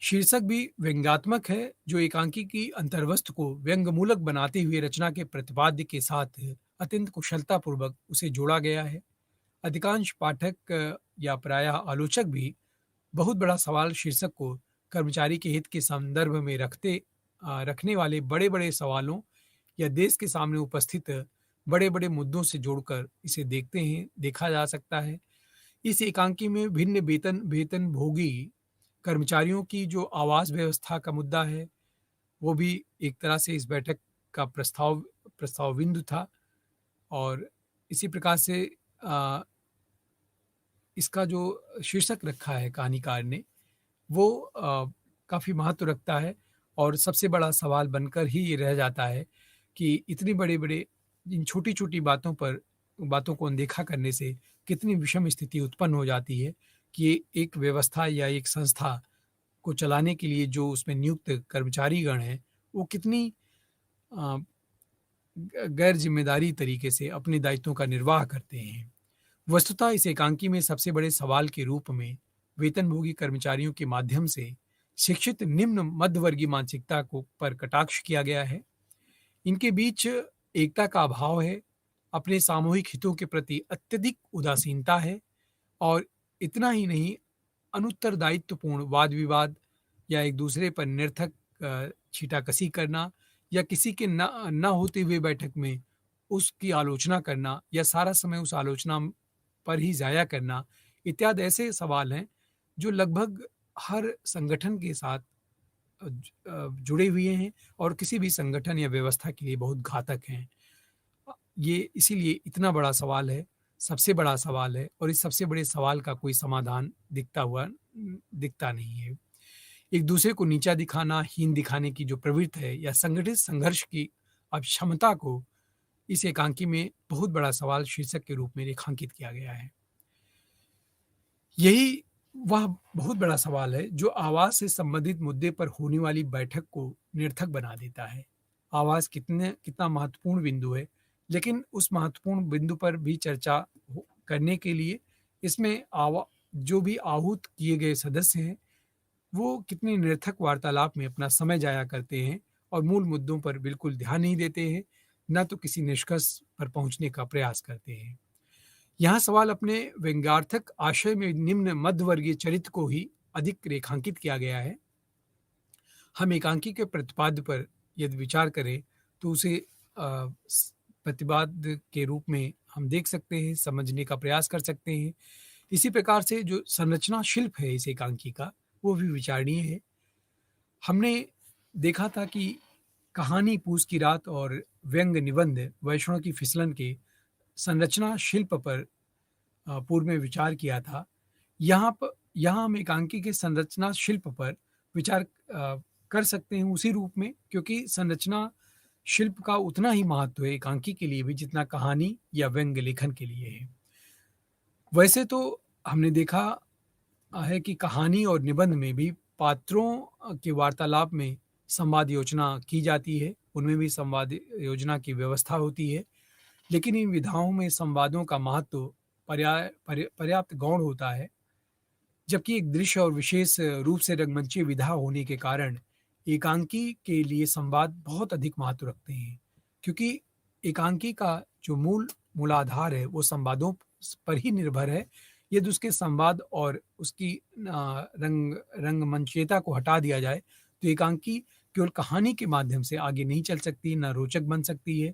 शीर्षक भी व्यंग्यात्मक है, जो एकांकी की अंतर्वस्तु को व्यंग्यमूलक बनाते हुए रचना के प्रतिपाद्य के साथ अत्यंत कुशलतापूर्वक उसे जोड़ा गया है। अधिकांश पाठक या प्रायः आलोचक भी बहुत बड़ा सवाल शीर्षक को कर्मचारी के हित के संदर्भ में रखने वाले बड़े-बड़े सवालों या देश के सामने उपस्थित बड़े-बड़े मुद्दों से जोड़कर इसे देखा जा सकता है। इस एकांकी में भिन्न वेतनभोगी कर्मचारियों की जो आवास व्यवस्था का मुद्दा है, वो भी एक तरह से इस बैठक का प्रस्ताव बिंदु था और इसी प्रकार से अ, इसका जो शीर्षक रखा है कहानीकार ने, वो काफ़ी महत्व रखता है और सबसे बड़ा सवाल बनकर ही ये रह जाता है कि इतनी बड़े-बड़े इन छोटी-छोटी बातों को अनदेखा करने से कितनी विषम स्थिति उत्पन्न हो जाती है कि एक व्यवस्था या एक संस्था को चलाने के लिए जो उसमें नियुक्त कर्मचारीगण हैं, वो कितनी अ, ग गैर ज़िम्मेदारी तरीके से अपने दायित्वों का निर्वाह करते हैं। वस्तुतः इस एकांकी में सबसे बड़े सवाल के रूप में वेतनभोगी कर्मचारियों के माध्यम से शिक्षित निम्न मध्यवर्गीय मानसिकता को पर कटाक्ष किया गया है। इनके बीच एकता का अभाव है, अपने सामूहिक हितों के प्रति अत्यधिक उदासीनता है और इतना ही नहीं अनुत्तरदायित्वपूर्ण वाद-विवाद या एक दूसरे पर निरर्थक छींटाकशी करना या किसी के ना होते हुए बैठक में उसकी आलोचना करना या सारा समय उस आलोचना पर ही ज़ाया करना, इत्यादि ऐसे सवाल हैं, जो लगभग हर संगठन के साथ जुड़े हुए हैं और किसी भी संगठन या व्यवस्था के लिए बहुत घातक हैं। ये इसीलिए इतना बड़ा सवाल है, सबसे बड़ा सवाल है और इस सबसे बड़े सवाल का कोई समाधान दिखता नहीं है। एक-दूसरे को नीचा दिखाना, हीन दिखाने की जो प्रवृत्ति है या संगठित संघर्ष की अक्षमता को इस एकांकी में बहुत बड़ा सवाल शीर्षक के रूप में रेखांकित किया गया है। यही वह बहुत बड़ा सवाल है जो आवाज़ से संबंधित मुद्दे पर होने वाली बैठक को निरर्थक बना देता है। आवाज़ कितना महत्वपूर्ण बिंदु है, लेकिन उस महत्वपूर्ण बिंदु पर भी चर्चा करने के लिए इसमें जो भी आहूत किए गए सदस्य हैं, वो कितने निरर्थक वार्तालाप में अपना समय जाया करते हैं और मूल मुद्दों पर बिल्कुल ध्यान नहीं देते हैं, ना तो किसी निष्कर्ष पर पहुंचने का प्रयास करते हैं। यहाँ सवाल अपने व्यंग्यार्थक आशय में निम्न मध्यवर्गीय चरित्र को ही अधिक रेखांकित किया गया है। हम एकांकी के प्रतिपाद्य पर यदि विचार करें तो उसे प्रतिपाद्य के रूप में हम देख सकते हैं, समझने का प्रयास कर सकते हैं। इसी प्रकार से जो संरचना शिल्प है इस एकांकी का, वो भी विचारणीय है। हमने देखा था कि कहानी पूस की रात और व्यंग्य निबंध वैष्णव की फिसलन के संरचना शिल्प पर पूर्व में विचार किया था। यहाँ हम एकांकी के संरचना शिल्प पर विचार कर सकते हैं उसी रूप में, क्योंकि संरचना शिल्प का उतना ही महत्व है एकांकी के लिए भी जितना कहानी या व्यंग्य लेखन के लिए है। वैसे तो हमने देखा है कि कहानी और निबंध में भी पात्रों के वार्तालाप में संवाद योजना की जाती है, उनमें भी संवाद योजना की व्यवस्था होती है। लेकिन इन विधाओं में संवादों का महत्व पर्याप्त गौण होता है, जबकि एक दृश्य और विशेष रूप से रंगमंचीय विधा होने के कारण एकांकी के लिए संवाद बहुत अधिक महत्व रखते हैं, क्योंकि एकांकी का जो मूलाधार है वो संवादों पर ही निर्भर है। यदि उसके संवाद और उसकी रंगमंचीयता को हटा दिया जाए तो एकांकी केवल कहानी के माध्यम से आगे नहीं चल सकती, ना रोचक बन सकती है।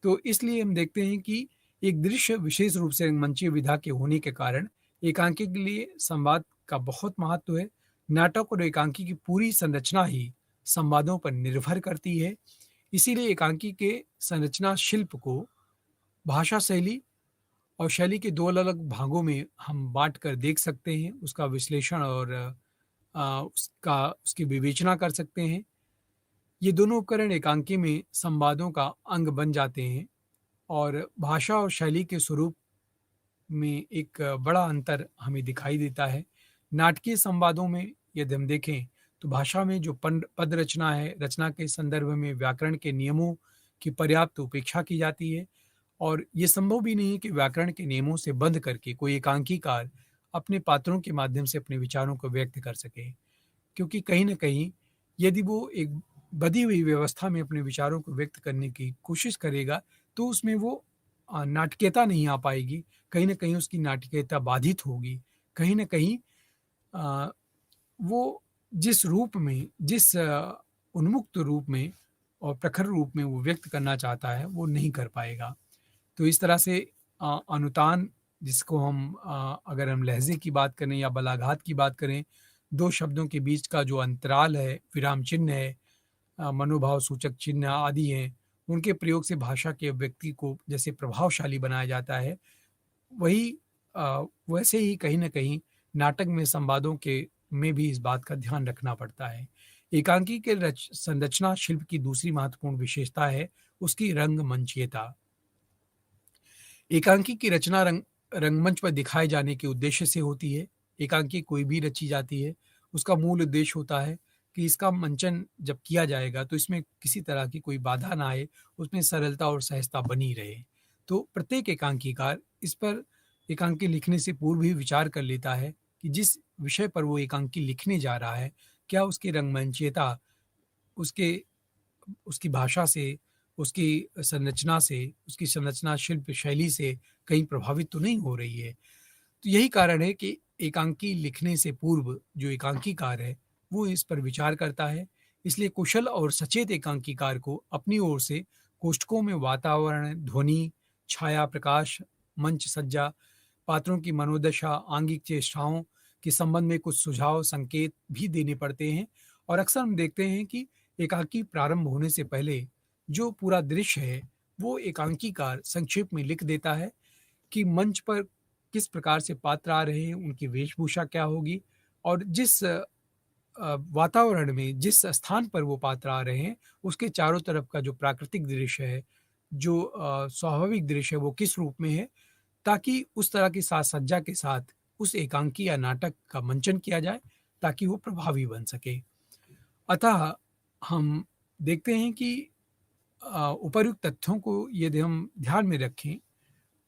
तो इसलिए हम देखते हैं कि एक दृश्य विशेष रूप से रंगमंचीय विधा के होने के कारण एकांकी के लिए संवाद का बहुत महत्व है। नाटक और एकांकी की पूरी संरचना ही संवादों पर निर्भर करती है। इसीलिए एकांकी के संरचना शिल्प को भाषा शैली और शैली के दो अलग-अलग भागों में हम बाँट कर देख सकते हैं, उसका विश्लेषण और उसकी विवेचना कर सकते हैं। ये दोनों उपकरण एकांकी में संवादों का अंग बन जाते हैं और भाषा और शैली के स्वरूप में एक बड़ा अंतर हमें दिखाई देता है। नाटकीय संवादों में यदि हम देखें तो भाषा में जो पद रचना है, रचना के संदर्भ में व्याकरण के नियमों की पर्याप्त उपेक्षा की जाती है और ये संभव भी नहीं है कि व्याकरण के नियमों से बंध करके कोई एकांकीकार अपने पात्रों के माध्यम से अपने विचारों को व्यक्त कर सके। क्योंकि कहीं न कहीं यदि वो एक बधी हुई व्यवस्था में अपने विचारों को व्यक्त करने की कोशिश करेगा, तो उसमें वो नाटकीयता नहीं आ पाएगी, कहीं न कहीं उसकी नाटकीयता बाधित होगी। कहीं न कहीं अ, वो जिस रूप में, जिस उन्मुक्त रूप में और प्रखर रूप में वो व्यक्त करना चाहता है, वो नहीं कर पाएगा। तो इस तरह से अनुतान जिसको हम अगर हम लहज़े की बात करें या बलाघात की बात करें, 2 शब्दों के बीच का जो अंतराल है, विराम चिन्ह है, मनोभाव सूचक चिन्ह आदि हैं, उनके प्रयोग से भाषा के अभिव्यक्ति को जैसे प्रभावशाली बनाया जाता है, वही वैसे ही कहीं न कहीं नाटक में संवादों के में भी इस बात का ध्यान रखना पड़ता है। एकांकी के संरचना शिल्प की दूसरी महत्वपूर्ण विशेषता है उसकी रंगमंचीयता। एकांकी की रचना रंगमंच पर दिखाए जाने के उद्देश्य से होती है। एकांकी कोई भी रची जाती है, उसका मूल उद्देश्य होता है कि इसका मंचन जब किया जाएगा तो इसमें किसी तरह की कोई बाधा ना आए, उसमें सरलता और सहजता बनी रहे। तो प्रत्येक एकांकीकार इस पर एकांकी लिखने से पूर्व ही विचार कर लेता है कि जिस विषय पर वो एकांकी लिखने जा रहा है, क्या उसकी रंगमंचीयता उसके उसकी भाषा से, उसकी संरचना से, उसकी संरचना शिल्प शैली से कहीं प्रभावित तो नहीं हो रही है। तो यही कारण है कि एकांकी लिखने से पूर्व जो एकांकीकार है, वो इस पर विचार करता है। इसलिए कुशल और सचेत एकांकीकार को अपनी ओर से कोष्ठकों में वातावरण, ध्वनि, छाया, प्रकाश, मंच सज्जा, पात्रों की मनोदशा, आंगिक चेष्टाओं के संबंध में कुछ सुझाव, संकेत भी देने पड़ते हैं और अक्सर हम देखते हैं कि एकांकी प्रारंभ होने से पहले जो पूरा दृश्य है, वो एकांकीकार संक्षेप में लिख देता है कि मंच पर किस प्रकार से पात्र आ रहे हैं, उनकी वेशभूषा क्या होगी और जिस वातावरण में, जिस स्थान पर वो पात्र आ रहे हैं, उसके चारों तरफ का जो प्राकृतिक दृश्य है, जो स्वाभाविक दृश्य है, वो किस रूप में है, ताकि उस तरह की साज-सज्जा के साथ उस एकांकी या नाटक का मंचन किया जाए, ताकि वो प्रभावी बन सके। अतः हम देखते हैं कि उपर्युक्त तथ्यों को यदि हम ध्यान में रखें,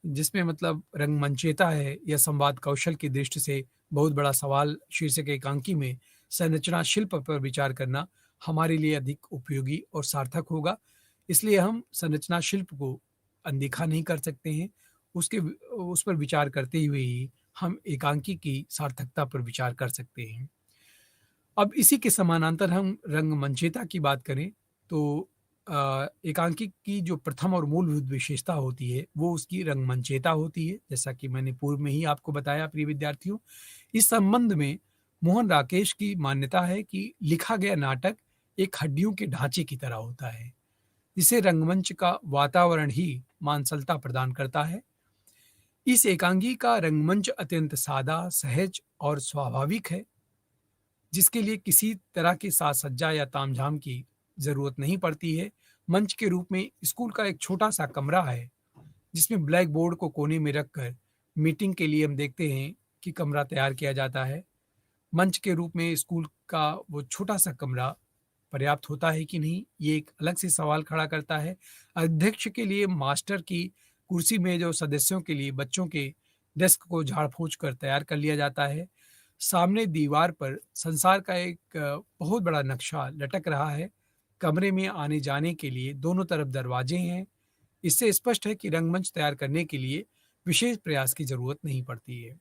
जिसमें मतलब रंगमंचीयता है या संवाद कौशल की दृष्टि से बहुत बड़ा सवाल शीर्षक एकांकी में संरचना शिल्प पर विचार करना हमारे लिए अधिक उपयोगी और सार्थक होगा। इसलिए हम संरचना शिल्प को अनदेखा नहीं कर सकते हैं। उस पर विचार करते हुए ही हम एकांकी की सार्थकता पर विचार कर सकते हैं। अब इसी के समानांतर हम रंगमंचीयता की बात करें तो एकांकी की जो प्रथम और मूलभूत विशेषता होती है, वो उसकी रंगमंचीयता होती है, जैसा कि मैंने पूर्व में ही आपको बताया प्रिय विद्यार्थियों। इस संबंध में मोहन राकेश की मान्यता है कि लिखा गया नाटक एक हड्डियों के ढांचे की तरह होता है, जिसे रंगमंच का वातावरण ही मांसलता प्रदान करता है। इस एकांगी का रंगमंच अत्यंत सादा, सहज और स्वाभाविक है। जिसके लिए किसी तरह की साज-सज्जा या तामझाम की ज़रूरत नहीं पड़ती है। मंच के रूप में स्कूल का एक छोटा-सा कमरा है, जिसमें ब्लैक बोर्ड को कोने में रखकर मीटिंग के लिए हम देखते हैं कि कमरा तैयार किया जाता है। मंच के रूप में स्कूल का वो छोटा-सा कमरा पर्याप्त होता है कि नहीं, ये एक अलग से सवाल खड़ा करता है। अध्यक्ष के लिए मास्टर की कुर्सी में जो सदस्यों के लिए बच्चों के डेस्क को झाड़-फूँच कर तैयार कर लिया जाता है। सामने दीवार पर संसार का एक बहुत बड़ा नक्शा लटक रहा है। कमरे में आने-जाने के लिए दोनों तरफ दरवाजे हैं। इससे स्पष्ट है कि रंगमंच तैयार करने के लिए विशेष प्रयास की ज़रूरत नहीं पड़ती है।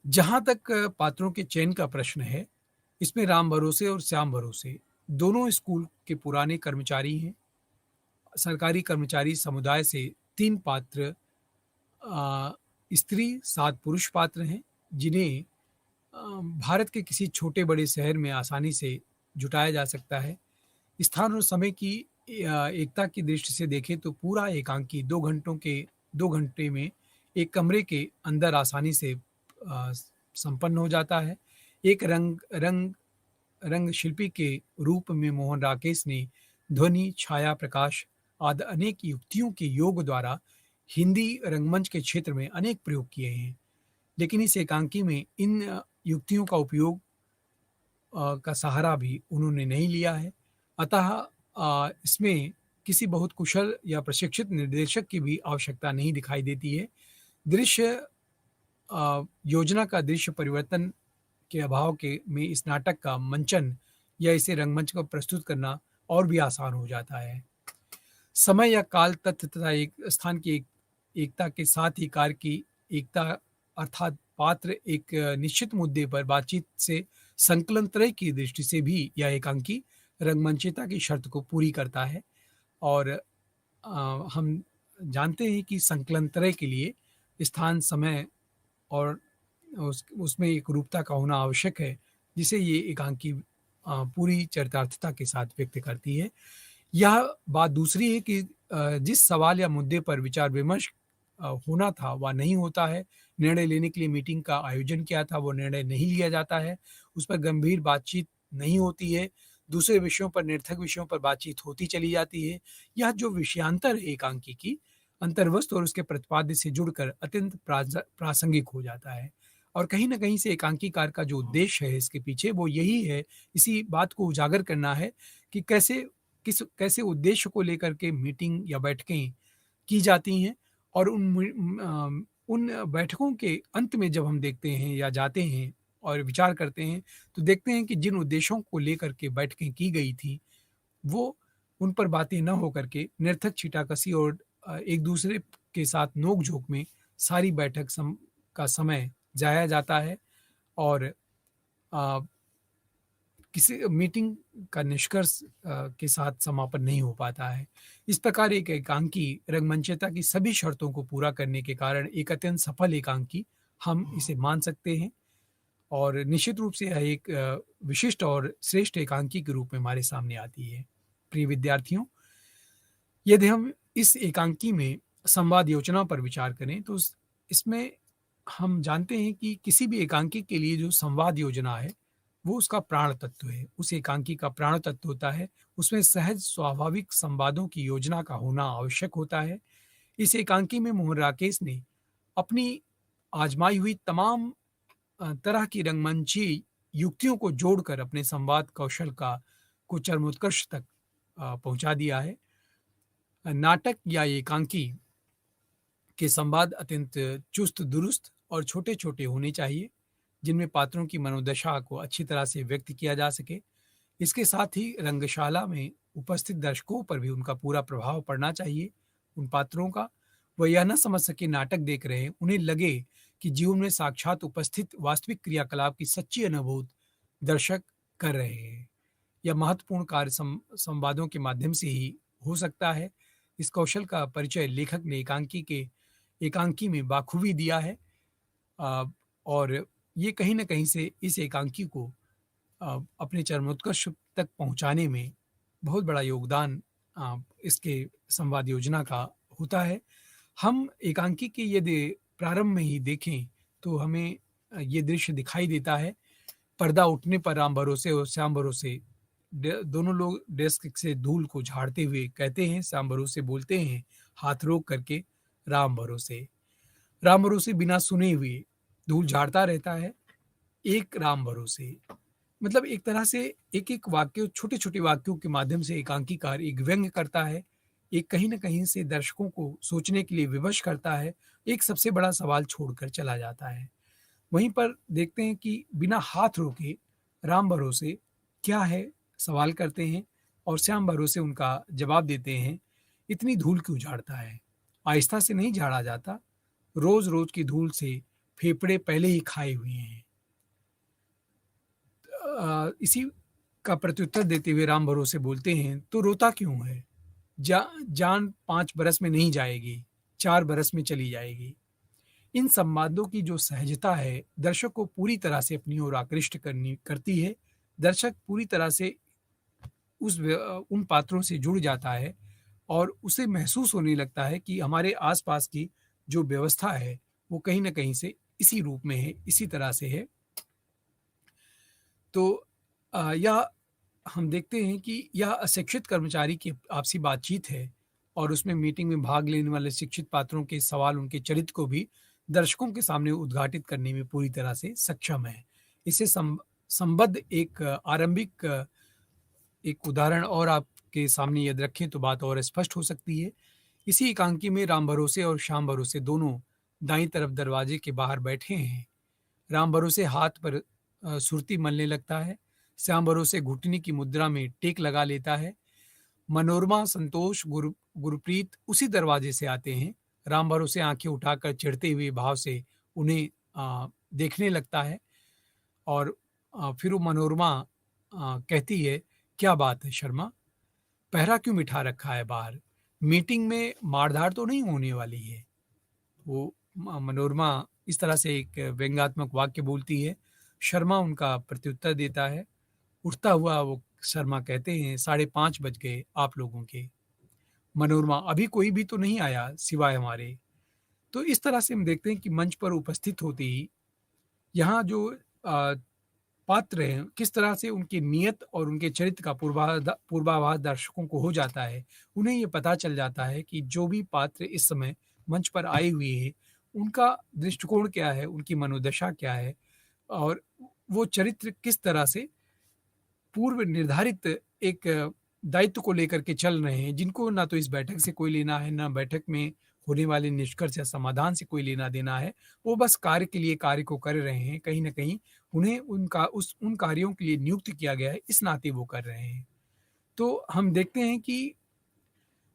जहाँ तक पात्रों के चयन का प्रश्न है, इसमें राम भरोसे और श्याम भरोसे दोनों स्कूल के पुराने कर्मचारी हैं। सरकारी कर्मचारी समुदाय से 3 पात्र अ, स्त्री, 7 पुरुष पात्र हैं, जिन्हें अ, भारत के किसी छोटे-बड़े शहर में आसानी से जुटाया जा सकता है। स्थान और समय की एकता की दृष्टि से देखें तो पूरा एकांकी 2 घंटे में एक कमरे के अंदर आसानी से संपन्न हो जाता है। एक रंग शिल्पी के रूप में मोहन राकेश ने ध्वनि, छाया, प्रकाश आदि अनेक युक्तियों के योग द्वारा हिंदी रंगमंच के क्षेत्र में अनेक प्रयोग किए हैं। लेकिन इस एकांकी में इन युक्तियों का उपयोग का सहारा भी उन्होंने नहीं लिया है। अतः इसमें किसी बहुत कुशल या प्रशिक्षित निर्देशक की भी आवश्यकता नहीं दिखाई देती है। दृश्य योजना का दृश्य परिवर्तन के अभाव के में इस नाटक का मंचन या इसे रंगमंच को प्रस्तुत करना और भी आसान हो जाता है। समय या काल तथ्य तथा एक स्थान की एकता के साथ ही कार्य की एकता अर्थात पात्र एक निश्चित मुद्दे पर बातचीत से संकलन त्रय की दृष्टि से भी यह एकांकी रंगमंचिता की शर्त को पूरी करता है और हम जानते हैं कि संकलन त्रय के लिए स्थान, समय और उसमें एक रूपता का होना आवश्यक है, जिसे ये एकांकी पूरी चरितार्थता के साथ व्यक्त करती है। यह बात दूसरी है कि जिस सवाल या मुद्दे पर विचार-विमर्श होना था, वह नहीं होता है। निर्णय लेने के लिए मीटिंग का आयोजन किया था, वो निर्णय नहीं लिया जाता है। उस पर गंभीर बातचीत नहीं होती है। दूसरे विषयों पर, निरर्थक विषयों पर बातचीत होती चली जाती है। यह जो विषयांतर है एकांकी की, अंतर्वस्तु और उसके प्रतिपाद्य से जुड़कर अत्यंत प्रासंगिक हो जाता है। और कहीं न कहीं से एकांकीकार का जो उद्देश्य है इसके पीछे, वो यही है, इसी बात को उजागर करना है कि कैसे उद्देश्य को लेकर के मीटिंग या बैठकें की जाती हैं और उन बैठकों के अंत में जब हम देखते हैं या जाते हैं और विचार करते हैं, तो देखते हैं कि जिन उद्देश्यों को लेकर के बैठकें की गई थी, वो उन पर बातें न हो करके निरर्थक छीटाकशी और एक-दूसरे के साथ नोक-झोंक में सारी बैठक का समय जाया जाता है और अ, किसी मीटिंग का निष्कर्ष के साथ समापन नहीं हो पाता है। इस प्रकार एक एकांकी रंगमंचता की सभी शर्तों को पूरा करने के कारण एक अत्यंत सफल एकांकी हम इसे मान सकते हैं और निश्चित रूप से यह एक विशिष्ट और श्रेष्ठ एकांकी के रूप में हमारे सामने आती है। प्रिय विद्यार्थियों, यदि हम इस एकांकी में संवाद योजना पर विचार करें तो इसमें हम जानते हैं कि किसी भी एकांकी के लिए जो संवाद योजना है, वो उसका प्राण तत्व है। उस एकांकी का प्राण तत्व होता है, उसमें सहज स्वाभाविक संवादों की योजना का होना आवश्यक होता है। इस एकांकी में मोहन राकेश ने अपनी आजमाई हुई तमाम तरह की रंगमंची युक्तियों को जोड़कर अपने संवाद कौशल को चरमोत्कर्ष तक पहुँचा दिया है। नाटक या एकांकी के संवाद अत्यंत चुस्त-दुरुस्त और छोटे-छोटे होने चाहिए, जिनमें पात्रों की मनोदशा को अच्छी तरह से व्यक्त किया जा सके। इसके साथ ही रंगशाला में उपस्थित दर्शकों पर भी उनका पूरा प्रभाव पड़ना चाहिए, उन पात्रों का। वह यह ना समझ सके नाटक देख रहे हैं, उन्हें लगे कि जीवन में साक्षात उपस्थित वास्तविक क्रियाकलाप की सच्ची अनुभूति दर्शक कर रहे हैं। यह महत्वपूर्ण कार्य संवादों के माध्यम से ही हो सकता है। इस कौशल का परिचय लेखक ने एकांकी में बाखूबी दिया है और ये कहीं न कहीं से इस एकांकी को अपने चरमोत्कर्ष तक पहुँचाने में बहुत बड़ा योगदान इसके संवाद योजना का होता है। हम एकांकी के यदि प्रारंभ में ही देखें, तो हमें ये दृश्य दिखाई देता है पर्दा उठने पर राम भरोसे और श्याम भरोसे दोनों लोग डेस्क से धूल को झाड़ते हुए कहते हैं, श्याम भरोसे बोलते हैं हाथ रोक करके, राम भरोसे। राम भरोसे बिना सुने हुए धूल झाड़ता रहता है, एक राम भरोसे। मतलब एक तरह से एक-एक वाक्य, छोटे-छोटे वाक्यों के माध्यम से एकांकीकार एक व्यंग्य करता है, एक कहीं न कहीं से दर्शकों को सोचने के लिए विवश करता है, एक सबसे बड़ा सवाल छोड़कर चला जाता है। वहीं पर देखते हैं कि बिना हाथ रोके राम भरोसे क्या है सवाल करते हैं और श्याम भरोसे उनका जवाब देते हैं, इतनी धूल क्यों झाड़ता है? आहिस्ता से नहीं झाड़ा जाता, रोज़-रोज़ की धूल से फेफड़े पहले ही खाए हुए हैं। इसी का प्रत्युत्तर देते हुए राम भरोसे बोलते हैं, "तो रोता क्यों है? जान 5 बरस में नहीं जाएगी, 4 बरस में चली जाएगी।" इन संवादों की जो सहजता है, दर्शक को पूरी तरह से अपनी ओर आकृष्ट करती है। दर्शक पूरी तरह से उन पात्रों से जुड़ जाता है और उसे महसूस होने लगता है कि हमारे आस-पास की जो व्यवस्था है, वो कहीं न कहीं से इसी रूप में है, इसी तरह से है। तो यह हम देखते हैं कि यह अशिक्षित कर्मचारी की आपसी बातचीत है और उसमें मीटिंग में भाग लेने वाले शिक्षित पात्रों के सवाल उनके चरित्र को भी दर्शकों के सामने उद्घाटित करने में पूरी तरह से सक्षम है। इसे संबद्ध एक आरंभिक एक उदाहरण और आपके सामने यदि रखें तो बात और स्पष्ट हो सकती है। इसी एकांकी में राम भरोसे और श्याम भरोसे दोनों दाईं तरफ दरवाजे के बाहर बैठे हैं। राम भरोसे हाथ पर सुरती मलने लगता है। श्याम भरोसे घुटने की मुद्रा में टेक लगा लेता है। मनोरमा, संतोष, गुरप्रीत उसी दरवाजे से आते हैं। राम भरोसे आंखें उठाकर चिढ़ते हुए भाव से उन्हें देखने लगता है और फिर वो मनोरमा कहती है, "क्या बात है शर्मा? पहरा क्यों बिठा रखा है बाहर? मीटिंग में मारधाड़ तो नहीं होने वाली है?" वो मनोरमा इस तरह से एक व्यंग्यात्मक वाक्य बोलती है। शर्मा उनका प्रत्युत्तर देता है। उठता हुआ वो शर्मा कहते हैं, "5:30 बज गए आप लोगों के।" मनोरमा, "अभी कोई भी तो नहीं आया सिवाय हमारे।" तो इस तरह से हम देखते हैं कि मंच पर उपस्थित होते ही यहाँ जो पात्र हैं, किस तरह से उनकी नियत और उनके चरित्र का पूर्वाभास दर्शकों को हो जाता है। उन्हें ये पता चल जाता है कि जो भी पात्र इस समय मंच पर आए हुए हैं, उनका दृष्टिकोण क्या है, उनकी मनोदशा क्या है और वो चरित्र किस तरह से पूर्व निर्धारित एक दायित्व को लेकर के चल रहे हैं, जिनको ना तो इस बैठक से कोई लेना है, ना बैठक में होने वाले निष्कर्ष या समाधान से कोई लेना-देना है। वो बस कार्य के लिए कार्य को कर रहे हैं। कहीं न कहीं उन्हें उन कार्यों के लिए नियुक्त किया गया है, इस नाते वो कर रहे हैं। तो हम देखते हैं कि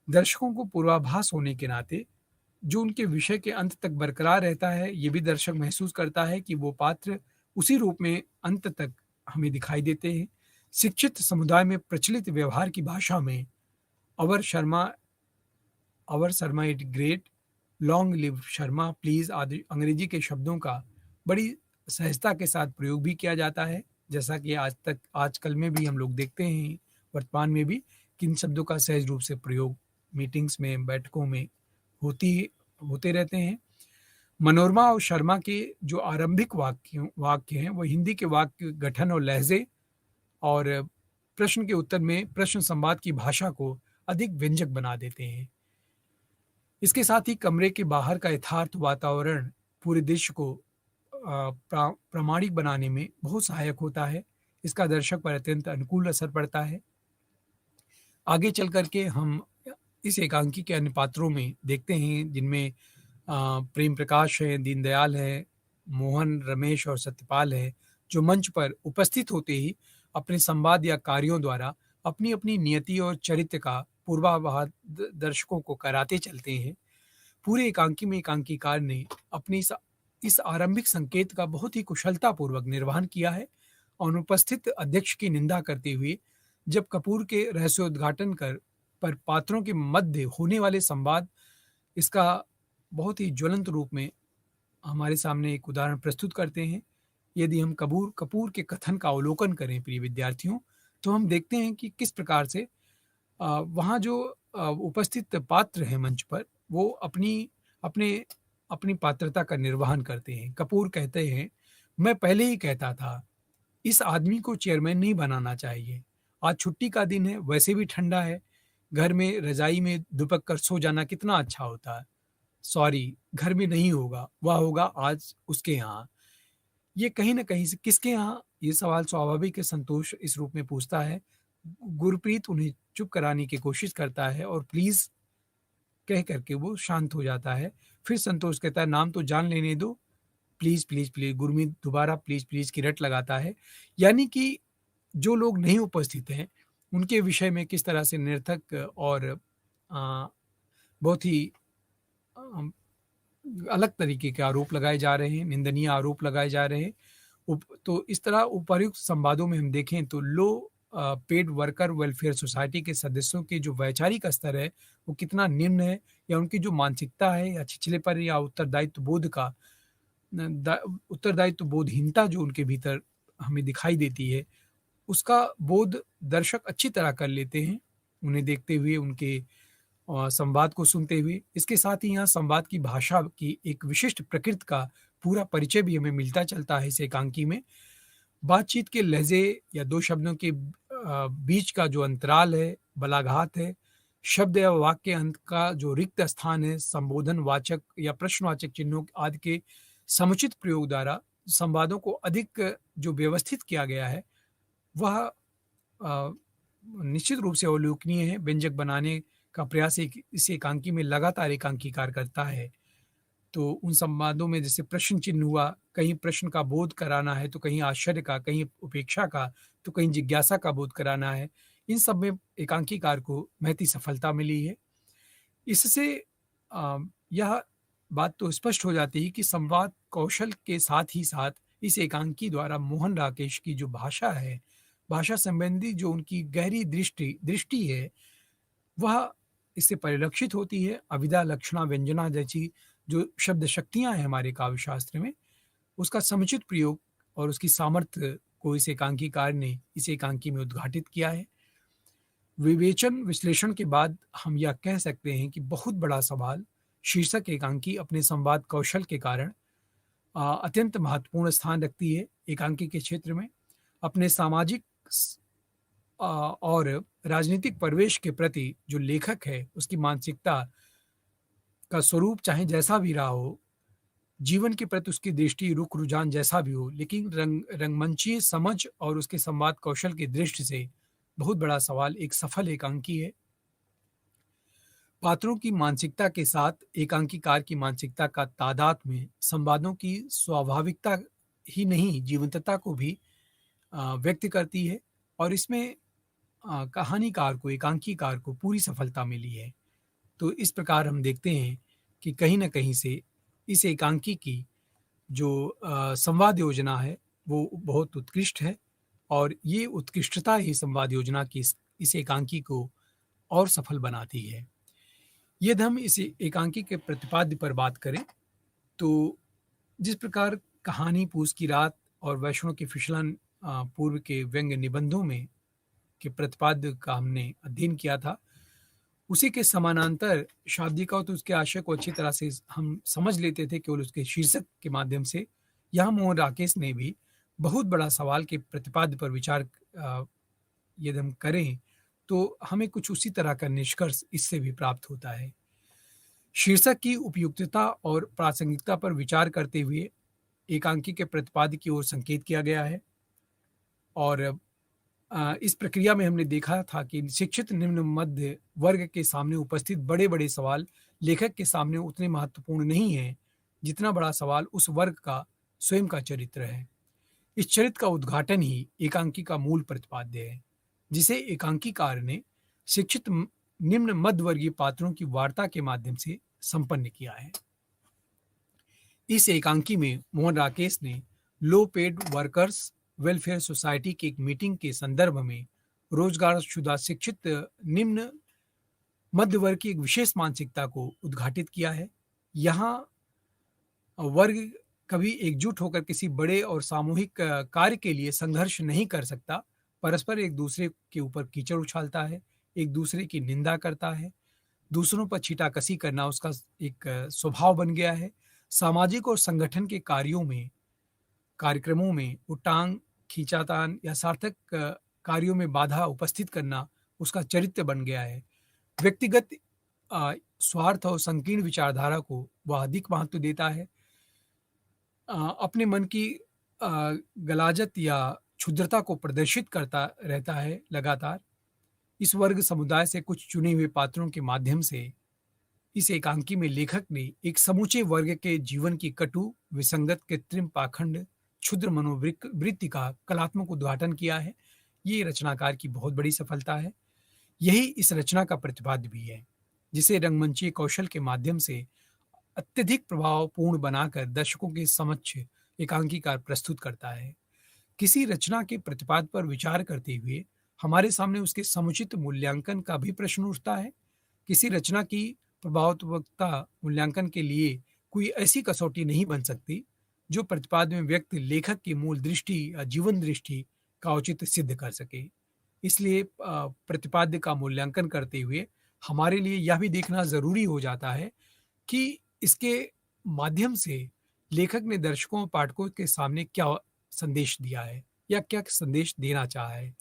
दर्शकों को पूर्वाभास होने के नाते जो उनके विषय के अंत तक बरकरार रहता है, ये भी दर्शक महसूस करता है कि वो पात्र उसी रूप में अंत तक हमें दिखाई देते हैं। शिक्षित समुदाय में प्रचलित व्यवहार की भाषा में our Sharma our Sharma it great, long live Sharma please आदि अंग्रेजी के शब्दों का बड़ी सहजता के साथ प्रयोग भी किया जाता है। जैसा कि आजकल में भी हम लोग देखते हैं, वर्तमान में भी कि इन शब्दों का सहज रूप से प्रयोग मीटिंग्स में, बैठकों में होती होते रहते हैं। मनोरमा और शर्मा के जो आरंभिक वाक्य हैं, वो हिंदी के वाक्य गठन और लहज़े और प्रश्न के उत्तर में प्रश्न संवाद की भाषा को अधिक व्यंजक बना देते हैं। इसके साथ ही कमरे के बाहर का यथार्थ वातावरण पूरे दृश्य को प्रामाणिक बनाने में बहुत सहायक होता है। इसका दर्शक पर अत्यंत अनुकूल असर पड़ता है। आगे चल कर के हम इस एकांकी के अन्य पात्रों में देखते हैं जिनमें प्रेम प्रकाश है, दीनदयाल है, मोहन, रमेश और सत्यपाल है, जो मंच पर उपस्थित होते ही अपने संवाद या कार्यों द्वारा अपनी-अपनी नियति और चरित्र का पूर्वाभास दर्शकों को कराते चलते हैं। पूरे एकांकी में एकांकीकार ने अपनी इस आरंभिक संकेत का बहुत ही कुशलतापूर्वक निर्वहन किया है और अनुपस्थित अध्यक्ष की निंदा करते हुए जब कपूर के रहस्योद्घाटन पर पात्रों के मध्य होने वाले संवाद इसका बहुत ही ज्वलंत रूप में हमारे सामने एक उदाहरण प्रस्तुत करते हैं। यदि हम कपूर के कथन का अवलोकन करें प्रिय विद्यार्थियों, तो हम देखते हैं कि किस प्रकार से वहाँ जो उपस्थित पात्र हैं मंच पर, वो अपने अपनी पात्रता का निर्वहन करते हैं। कपूर कहते हैं, "मैं पहले ही कहता था इस आदमी को चेयरमैन नहीं बनाना चाहिए। आज छुट्टी का दिन है, वैसे भी ठंडा है, घर में रज़ाई में दुबक कर सो जाना कितना अच्छा होता है। सॉरी, घर में नहीं होगा, वह होगा आज उसके यहाँ। ये कहीं न कहीं से किसके यहाँ? ये सवाल स्वाभाविक है, संतोष इस रूप में पूछता है। गुरप्रीत उन्हें चुप कराने की कोशिश करता है और प्लीज़ कह कर के वो शांत हो जाता है। फिर संतोष कहता है, नाम तो जान लेने दो, प्लीज़, प्लीज़, प्लीज़। गुरमीत दोबारा प्लीज़, प्लीज़ की रट लगाता है। यानी कि जो लोग नहीं उपस्थित हैं, उनके विषय में किस तरह से निरर्थक और बहुत ही अ, अलग तरीके के आरोप लगाए जा रहे हैं, निंदनीय आरोप लगाए जा रहे हैं। उप तो इस तरह उपर्युक्त संवादों में हम देखें तो लो पेड वर्कर वेलफेयर सोसाइटी के सदस्यों के जो वैचारिक स्तर है, वो कितना निम्न है या उनकी जो मानसिकता है या छिछलेपन या उत्तरदायित्व बोध का न द उत्तरदायित्व बोधहीनता जो उनके भीतर हमें दिखाई देती है, उसका बोध दर्शक अच्छी तरह कर लेते हैं, उन्हें देखते हुए, उनके संवाद को सुनते हुए। इसके साथ ही यहाँ संवाद की भाषा की एक विशिष्ट प्रकृति का पूरा परिचय भी हमें मिलता चलता है इस एकांकी में। बातचीत के लहज़े या 2 शब्दों के बीच का जो अंतराल है, बलाघात है, शब्द या वाक्य के अंत का जो रिक्त स्थान है, संबोधनवाचक या प्रश्नवाचक चिन्हों आदि के समुचित प्रयोग द्वारा संवादों को अधिक जो व्यवस्थित किया गया है, वह निश्चित रूप से अवलोकनीय है। व्यंजक बनाने का प्रयास एक इस एकांकी में लगातार एकांकीकार करता है। तो उन संवादों में जैसे प्रश्न चिन्ह हुआ, कहीं प्रश्न का बोध कराना है, तो कहीं आश्चर्य का, कहीं उपेक्षा का, तो कहीं जिज्ञासा का बोध कराना है। इन सब में एकांकीकार को महती सफलता मिली है। इससे अ, यह बात तो स्पष्ट हो जाती है कि संवाद कौशल के साथ ही साथ इस एकांकी द्वारा मोहन राकेश की जो भाषा है, भाषा संबंधी जो उनकी गहरी दृष्टि दृष्टि है, वह इससे परिलक्षित होती है। अभिधा, लक्षणा, व्यंजना जैसी जो शब्द शक्तियाँ हैं हमारे काव्य शास्त्र में, उसका समुचित प्रयोग और उसकी सामर्थ्य को इस एकांकीकार ने इस एकांकी में उद्घाटित किया है। विवेचन विश्लेषण के बाद हम यह कह सकते हैं कि बहुत बड़ा सवाल शीर्षक एकांकी अपने संवाद कौशल के कारण अत्यंत महत्वपूर्ण स्थान रखती है एकांकी के क्षेत्र में। अपने सामाजिक और राजनीतिक परिवेश के प्रति जो लेखक है, उसकी मानसिकता का स्वरूप चाहे जैसा भी रहा हो, जीवन के प्रति उसकी दृष्टि, रुख, रुझान जैसा भी हो, लेकिन रंगमंचीय समझ और उसके संवाद कौशल की दृष्टि से बहुत बड़ा सवाल एक सफल एकांकी है। पात्रों की मानसिकता के साथ एकांकीकार की मानसिकता का तादात्म्य में संवादों की स्वाभाविकता ही नहीं, जीवंतता को भी व्यक्त करती है और इसमें कहानीकार को, एकांकीकार को पूरी सफलता मिली है। तो इस प्रकार हम देखते हैं कि कहीं न कहीं से इस एकांकी की जो संवाद योजना है, वो बहुत उत्कृष्ट है और ये उत्कृष्टता ही संवाद योजना की इस एकांकी को और सफल बनाती है। यदि हम इस एकांकी के प्रतिपाद्य पर बात करें, तो जिस प्रकार कहानी पूस की रात और वैष्णव के फिसलन पूर्व के व्यंग्य निबंधों में के प्रतिपाद्य का हमने अध्ययन किया था, उसी के समानांतर शाब्दिका और तो उसके आशय को अच्छी तरह से हम समझ लेते थे केवल उसके शीर्षक के माध्यम से। यहाँ मोहन राकेश ने भी बहुत बड़ा सवाल के प्रतिपाद्य पर विचार यदि हम करें, तो हमें कुछ उसी तरह का निष्कर्ष इससे भी प्राप्त होता है। शीर्षक की उपयुक्तता और प्रासंगिकता पर विचार करते हुए एकांकी के प्रतिपाद्य की ओर संकेत किया गया है और इस प्रक्रिया में हमने देखा था कि शिक्षित निम्न मध्य वर्ग के सामने उपस्थित बड़े-बड़े सवाल लेखक के सामने उतने महत्वपूर्ण नहीं हैं, जितना बड़ा सवाल उस वर्ग का स्वयं का चरित्र है। इस चरित्र का उद्घाटन ही एकांकी का मूल प्रतिपाद्य है, जिसे एकांकीकार ने शिक्षित निम्न मध्यवर्गीय पात्रों की वार्ता के माध्यम से संपन्न किया है। इस एकांकी में मोहन राकेश ने लो पेड वर्कर्स वेलफेयर सोसाइटी की एक मीटिंग के संदर्भ में रोजगारशुदा शिक्षित निम्न मध्य वर्ग की एक विशेष मानसिकता को उद्घाटित किया है। यहाँ वर्ग कभी एकजुट होकर किसी बड़े और सामूहिक कार्य के लिए संघर्ष नहीं कर सकता, परस्पर एक दूसरे के ऊपर कीचड़ उछालता है, एक दूसरे की निंदा करता है, दूसरों पर छीटाकशी करना उसका एक स्वभाव बन गया है। सामाजिक और संगठन के कार्यों में, कार्यक्रमों में वो टांग खींचातान या सार्थक कार्यों में बाधा उपस्थित करना उसका चरित्र बन गया है। व्यक्तिगत स्वार्थ और संकीर्ण विचारधारा को वह अधिक महत्व देता है। अपने मन की गलाजत या क्षुद्रता को प्रदर्शित करता रहता है लगातार। इस वर्ग समुदाय से कुछ चुने हुए पात्रों के माध्यम से इस एकांकी में लेखक ने एक समूचे वर्ग के जीवन की कटु, विसंगत, कृत्रिम, पाखंड, क्षुद्र वृत्ति का कलात्मक उद्घाटन किया है। ये रचनाकार की बहुत बड़ी सफलता है। यही इस रचना का प्रतिपाद्य भी है, जिसे रंगमंचीय कौशल के माध्यम से अत्यधिक प्रभावपूर्ण बनाकर दर्शकों के समक्ष एकांकीकार प्रस्तुत करता है। किसी रचना के प्रतिपाद पर विचार करते हुए हमारे सामने उसके समुचित मूल्यांकन का भी प्रश्न उठता है। किसी रचना की प्रभावत्मकता मूल्यांकन के लिए कोई ऐसी कसौटी नहीं बन सकती जो प्रतिपाद में व्यक्त लेखक की मूल दृष्टि या जीवन दृष्टि का औचित्य सिद्ध कर सके। इसलिए प्रतिपाद्य का मूल्यांकन करते हुए हमारे लिए यह भी देखना जरूरी हो जाता है कि इसके माध्यम से लेखक ने दर्शकों और पाठकों के सामने क्या संदेश दिया है या क्या संदेश देना चाहा है।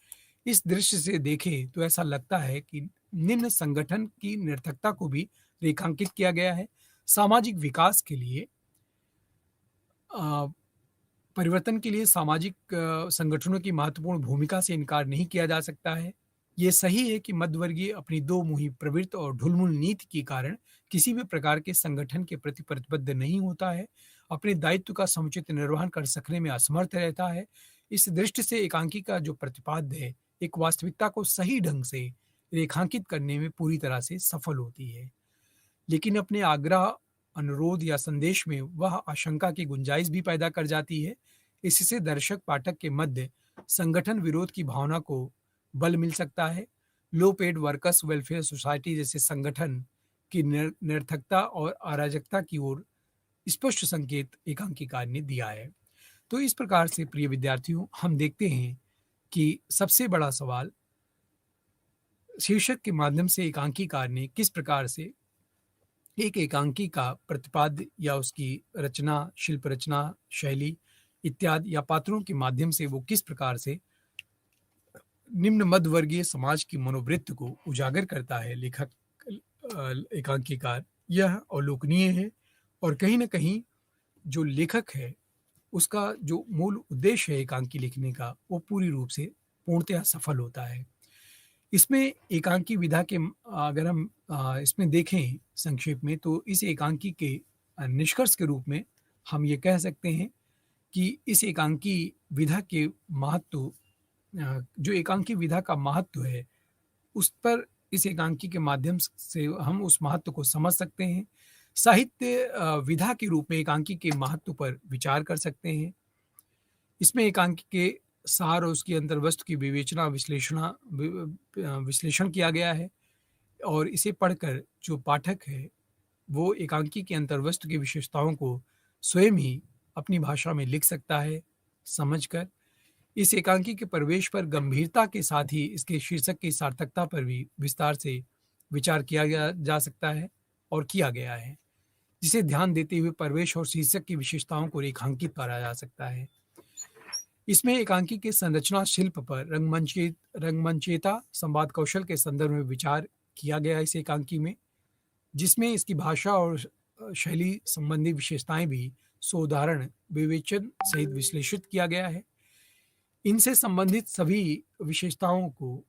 इस दृश्य से देखें तो ऐसा लगता है कि निम्न संगठन की निरर्थकता को भी रेखांकित किया गया है। सामाजिक विकास के लिए परिवर्तन के लिए सामाजिक संगठनों की महत्वपूर्ण भूमिका से इनकार नहीं किया जा सकता है। ये सही है कि मध्यवर्गीय अपनी दो मुही प्रवृत्त और ढुलमुल नीति के कारण किसी भी प्रकार के संगठन के प्रति प्रतिबद्ध नहीं होता है, अपने दायित्व का समुचित निर्वहन कर सकने में असमर्थ रहता है। इस दृष्टि से एकांकी का जो प्रतिपाद्य है, एक वास्तविकता को सही ढंग से रेखांकित करने में पूरी तरह से सफल होती है। लेकिन अपने आग्रह, अनुरोध या संदेश में वह आशंका की गुंजाइश भी पैदा कर जाती है। इससे दर्शक पाठक के मध्य संगठन विरोध की भावना को बल मिल सकता है। लो पेड वर्कर्स वेलफेयर सोसाइटी जैसे संगठन की निरर्थकता और अराजकता की ओर स्पष्ट संकेत एकांकीकार ने दिया है। तो इस प्रकार से प्रिय विद्यार्थियों, हम देखते हैं कि सबसे बड़ा सवाल शीर्षक के माध्यम से एकांकीकार ने किस प्रकार से एक एकांकी का प्रतिपाद्य या उसकी रचना, शिल्प रचना, शैली इत्यादि या पात्रों के माध्यम से वो किस प्रकार से निम्न मध्यवर्गीय समाज की मनोवृत्ति को उजागर करता है लेखक एकांकीकार, यह अवलोकनीय है। और कहीं न कहीं जो लेखक है उसका जो मूल उद्देश्य है एकांकी लिखने का, वो पूरी रूप से पूर्णतः सफल होता है। इसमें एकांकी विधा के अगर हम इसमें देखें संक्षेप में, तो इस एकांकी के निष्कर्ष के रूप में हम ये कह सकते हैं कि इस एकांकी विधा के महत्व, जो एकांकी विधा का महत्व है, उस पर इस एकांकी के माध्यम से हम उस महत्व को समझ सकते हैं। साहित्य विधा के रूप में एकांकी के महत्व पर विचार कर सकते हैं। इसमें एकांकी के सार और उसकी अंतर्वस्तु की विवेचना, विश्लेषण किया गया है और इसे पढ़कर जो पाठक है वो एकांकी के अंतर्वस्तु की विशेषताओं को स्वयं ही अपनी भाषा में लिख सकता है समझकर। इस एकांकी के प्रवेश पर गंभीरता के साथ ही इसके शीर्षक की सार्थकता पर भी विस्तार से विचार किया जा सकता है और किया गया है, जिसे ध्यान देते हुए प्रवेश और शीर्षक की विशेषताओं को रेखांकित करा जा सकता है। इसमें एकांकी के संरचना शिल्प पर रंगमंचेता संवाद कौशल के संदर्भ में विचार किया गया इस एकांकी में, जिसमें इसकी भाषा और शैली संबंधी विशेषताएं भी सोदाहरण विवेचन सहित विश्लेषित किया गया है। इनसे संबंधित सभी विशेषताओं को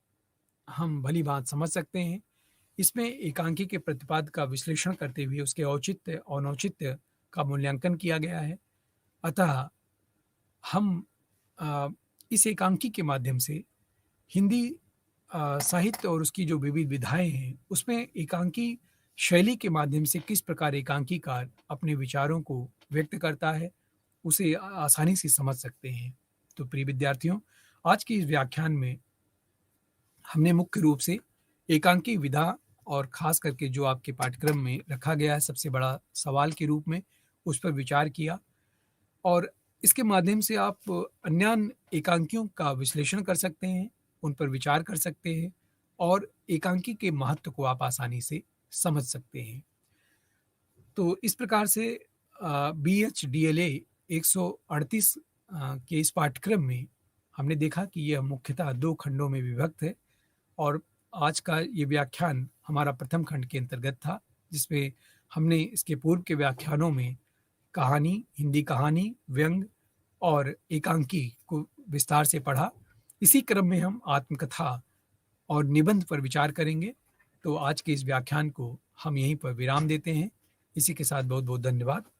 हम भली भांति समझ सकते हैं। इसमें एकांकी के प्रतिपाद का विश्लेषण करते हुए उसके औचित्य और अनौचित्य का मूल्यांकन किया गया है। अतः हम इस एकांकी के माध्यम से हिंदी साहित्य और उसकी जो विविध विधाएं हैं, उसमें एकांकी शैली के माध्यम से किस प्रकार एकांकीकार अपने विचारों को व्यक्त करता है, उसे आसानी से समझ सकते हैं। तो प्रिय विद्यार्थियों, आज के इस व्याख्यान में हमने मुख्य रूप से एकांकी विधा और खास करके जो आपके पाठ्यक्रम में रखा गया है सबसे बड़ा सवाल के रूप में, उस पर विचार किया और इसके माध्यम से आप अन्य एकांकियों का विश्लेषण कर सकते हैं, उन पर विचार कर सकते हैं और एकांकी के महत्व को आप आसानी से समझ सकते हैं। तो इस प्रकार से BH DLA 138 के इस पाठ्यक्रम में हमने देखा कि यह मुख्यतः 2 खंडों में विभक्त है और आज का ये व्याख्यान हमारा प्रथम खंड के अंतर्गत था, जिसमें हमने इसके पूर्व के व्याख्यानों में कहानी, हिंदी कहानी, व्यंग और एकांकी को विस्तार से पढ़ा। इसी क्रम में हम आत्मकथा और निबंध पर विचार करेंगे। तो आज के इस व्याख्यान को हम यहीं पर विराम देते हैं। इसी के साथ बहुत-बहुत धन्यवाद।